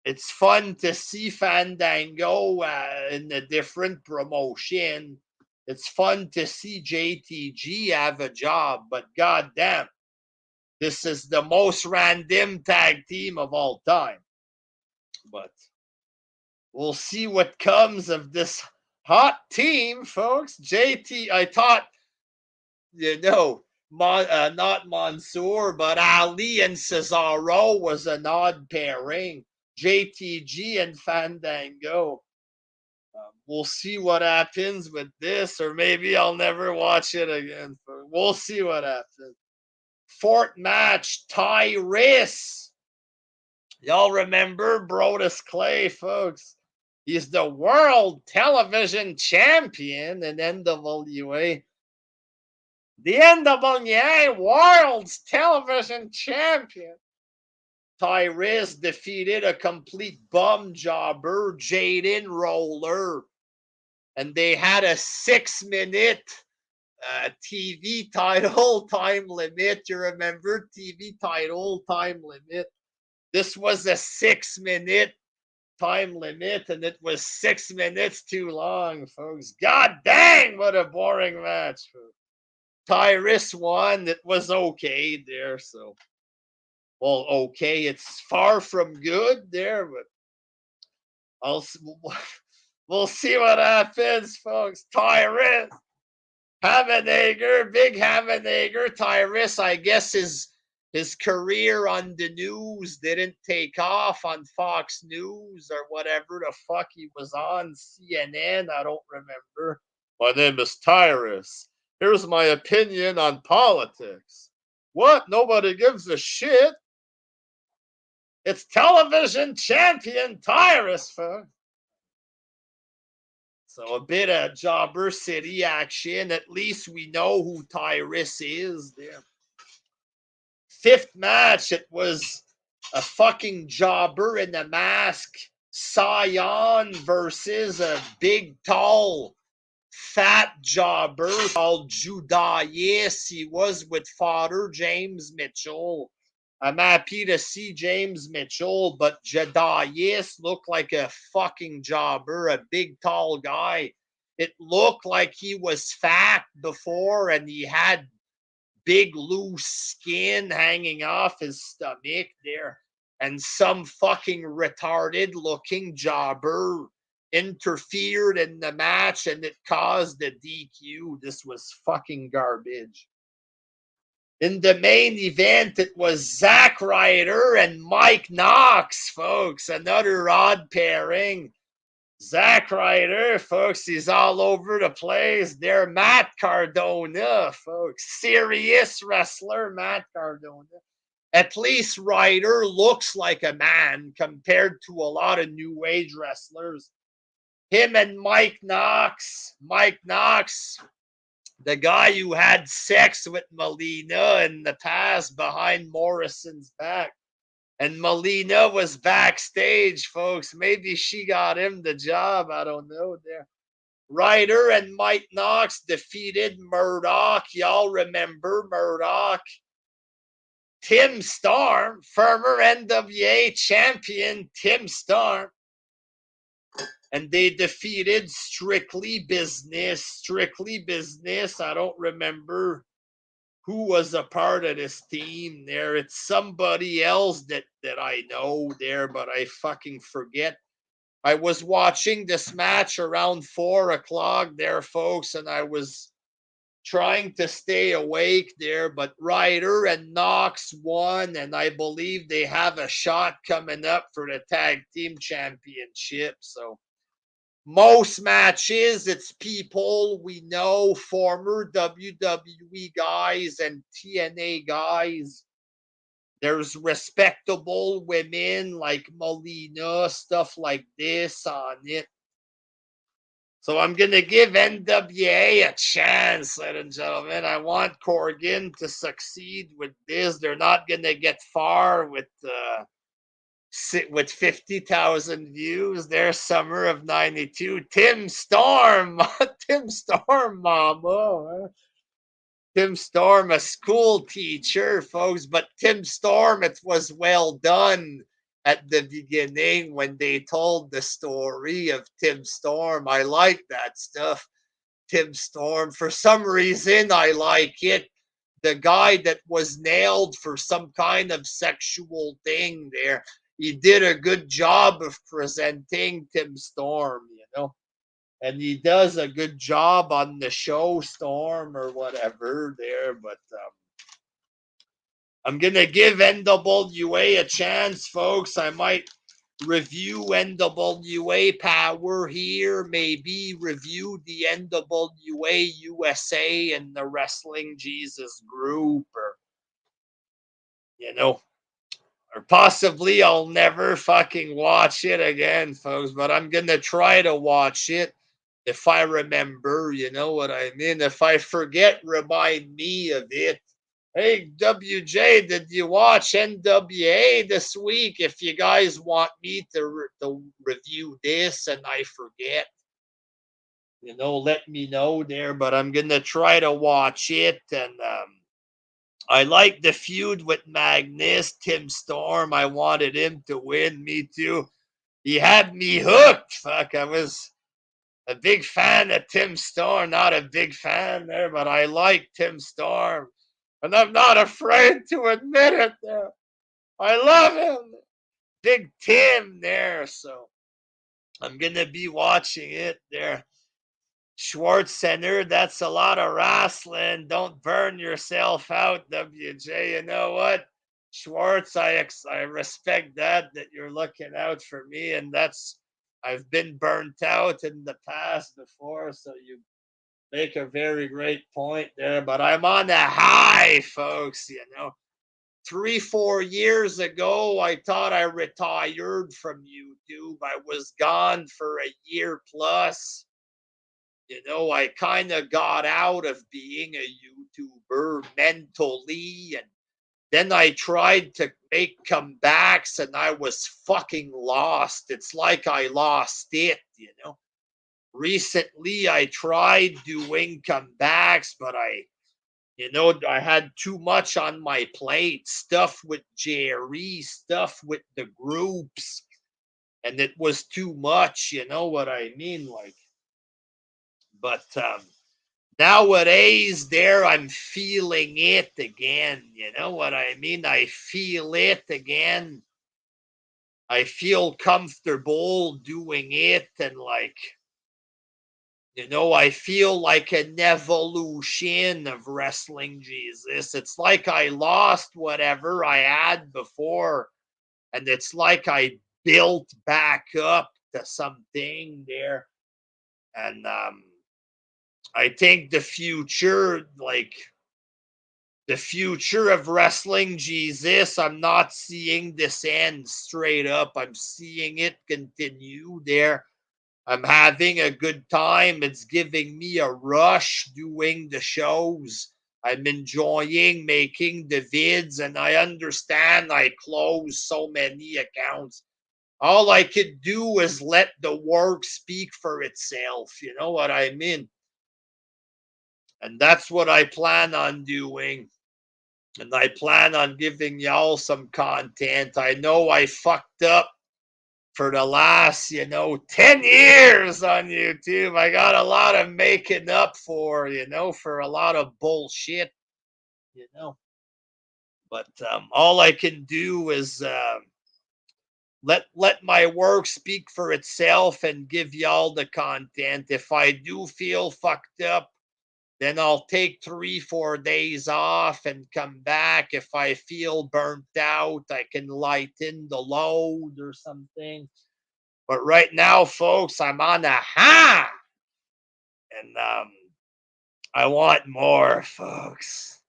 It's fun to see Fandango in a different promotion. It's fun to see JTG have a job, but goddamn, this is the most random tag team of all time. But we'll see what comes of this hot team, folks. I thought, not Mansoor, but Ali and Cesaro was an odd pairing. JTG and Fandango. We'll see what happens with this, or maybe I'll never watch it again. We'll see what happens. Fourth match, Tyrus. Y'all remember Brodus Clay, folks? He's the world television champion in NWA. The NWA World's Television Champion. Tyrus defeated a complete bum jobber, Jaden Roller. And they had a 6-minute TV title time limit. You remember? TV title time limit. This was a 6-minute time limit, and it was 6 minutes too long, folks. God dang, what a boring match, folks. Tyrus won. It was okay there, so. Well, okay, it's far from good there, but we'll see what happens, folks. Tyrus, Hammernager, big Hammernager. Tyrus, I guess his career on the news didn't take off on Fox News or whatever the fuck he was on, CNN, I don't remember. My name is Tyrus. Here's my opinion on politics. What? Nobody gives a shit? It's television champion Tyrus, folks. So a bit of Jobber City action. At least we know who Tyrus is there. Fifth match, it was a fucking jobber in a mask. Sion versus a big, tall, fat jobber called Judas. He was with Father James Mitchell. I'm happy to see James Mitchell, but Judas looked like a fucking jobber, a big, tall guy. It looked like he was fat before and he had big, loose skin hanging off his stomach there. And some fucking retarded looking jobber interfered in the match and it caused a DQ. This was fucking garbage. In the main event, it was Zack Ryder and Mike Knox, folks. Another odd pairing. Zack Ryder, folks, he's all over the place. They're Matt Cardona, folks. Serious wrestler, Matt Cardona. At least Ryder looks like a man compared to a lot of new age wrestlers. Him and Mike Knox, the guy who had sex with Melina in the past behind Morrison's back. And Melina was backstage, folks. Maybe she got him the job. I don't know there. Ryder and Mike Knox defeated Murdoch. Y'all remember Murdoch? Tim Storm, former NWA champion Tim Storm. And they defeated Strictly Business. I don't remember who was a part of this team there. It's somebody else that I know there, but I fucking forget. I was watching this match around 4 o'clock there, folks, and I was trying to stay awake there, but Ryder and Knox won, and I believe they have a shot coming up for the tag team championship. So most matches, it's people we know, former WWE guys and TNA guys. There's respectable women like Melina, stuff like this on it. So I'm going to give NWA a chance, ladies and gentlemen. I want Corgan to succeed with this. They're not going to get far with sit with 50,000 views there, summer of 92. Tim Storm, Tim Storm, mama. Tim Storm, a school teacher, folks, but Tim Storm, it was well done at the beginning when they told the story of Tim Storm. I like that stuff. Tim Storm, for some reason, I like it. The guy that was nailed for some kind of sexual thing there, he did a good job of presenting Tim Storm, you know, and he does a good job on the show Storm or whatever there. But I'm gonna give NWA a chance, folks. I might review NWA Power here, maybe review the NWA USA and the Wrestling Jesus group, or you know, or possibly I'll never fucking watch it again, folks. But I'm gonna try to watch it if I remember. You know what I mean? If I forget, remind me of it. Hey, WJ, did you watch NWA this week? If you guys want me to review this and I forget, you know, let me know there. But I'm going to try to watch it. And I like the feud with Magnus, Tim Storm. I wanted him to win. Me too. He had me hooked. Fuck, I was a big fan of Tim Storm. Not a big fan there, but I like Tim Storm. And I'm not afraid to admit it there. I love him. Big Tim there. So I'm going to be watching it there. Schwartz Center, that's a lot of wrestling. Don't burn yourself out, WJ. You know what? Schwartz, I respect that you're looking out for me. And I've been burnt out in the past before. So you make a very great point there, but I'm on a high, folks. You know, 3-4 years ago, I thought I retired from YouTube. I was gone for a year plus. You know, I kind of got out of being a YouTuber mentally, and then I tried to make comebacks and I was fucking lost. It's like I lost it, you know. Recently, I tried doing comebacks, but I had too much on my plate. Stuff with Jerry, stuff with the groups, and it was too much. You know what I mean? Like, but nowadays, there I'm feeling it again. You know what I mean? I feel it again. I feel comfortable doing it, and like. You know, I feel like an evolution of Wrestling Jesus. It's like I lost whatever I had before, and it's like I built back up to something there. And I think the future of Wrestling Jesus, I'm not seeing this end straight up. I'm seeing it continue there. I'm having a good time. It's giving me a rush doing the shows. I'm enjoying making the vids, and I understand I closed so many accounts. All I could do is let the work speak for itself. You know what I mean? And that's what I plan on doing. And I plan on giving y'all some content. I know I fucked up for the last, 10 years on YouTube. I got a lot of making up for, for a lot of bullshit, you know. But all I can do is let my work speak for itself and give y'all the content. If I do feel fucked up, then I'll take 3-4 days off and come back. If I feel burnt out, I can lighten the load or something. But right now, folks, I'm on a high, and I want more, folks.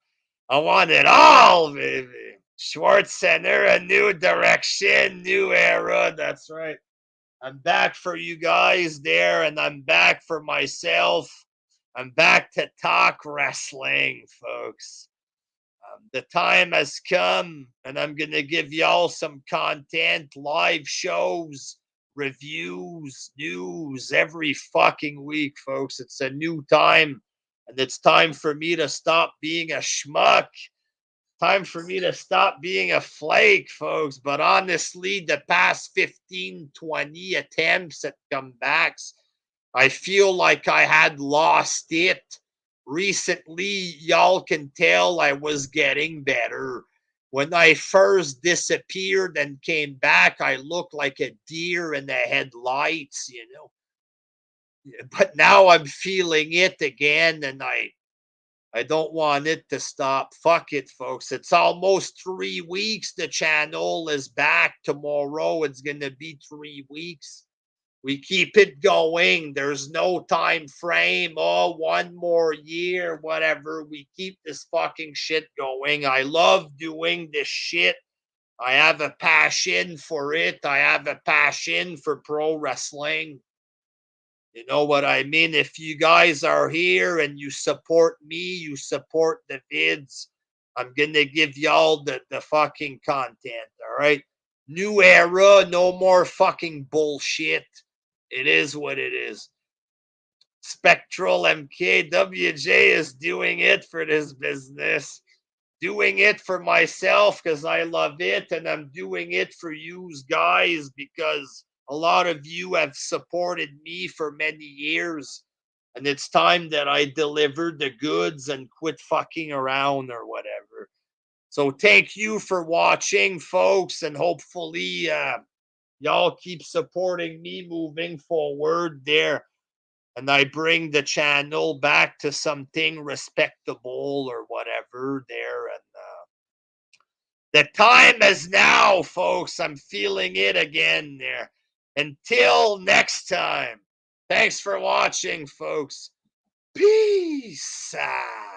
I want it all, baby. Schwartz Center, a new direction, new era. That's right. I'm back for you guys there, and I'm back for myself. I'm back to talk wrestling, folks. The time has come, and I'm going to give y'all some content, live shows, reviews, news every fucking week, folks. It's a new time, and it's time for me to stop being a schmuck. Time for me to stop being a flake, folks. But honestly, the past 15, 20 attempts at comebacks, I feel like I had lost it. Recently, y'all can tell I was getting better. When I first disappeared and came back, I looked like a deer in the headlights, you know. But now I'm feeling it again, and I don't want it to stop. Fuck it, folks. It's almost 3 weeks. The channel is back tomorrow. It's going to be 3 weeks. We keep it going. There's no time frame. Oh, 1 more year, whatever. We keep this fucking shit going. I love doing this shit. I have a passion for it. I have a passion for pro wrestling. You know what I mean? If you guys are here and you support me, you support the vids, I'm going to give y'all the fucking content. All right. New era. No more fucking bullshit. It is what it is. Spectral MKWJ is doing it for this business. Doing it for myself because I love it. And I'm doing it for you guys because a lot of you have supported me for many years. And it's time that I delivered the goods and quit fucking around or whatever. So thank you for watching, folks. And hopefully, y'all keep supporting me moving forward there. And I bring the channel back to something respectable or whatever there. And the time is now, folks. I'm feeling it again there. Until next time. Thanks for watching, folks. Peace out.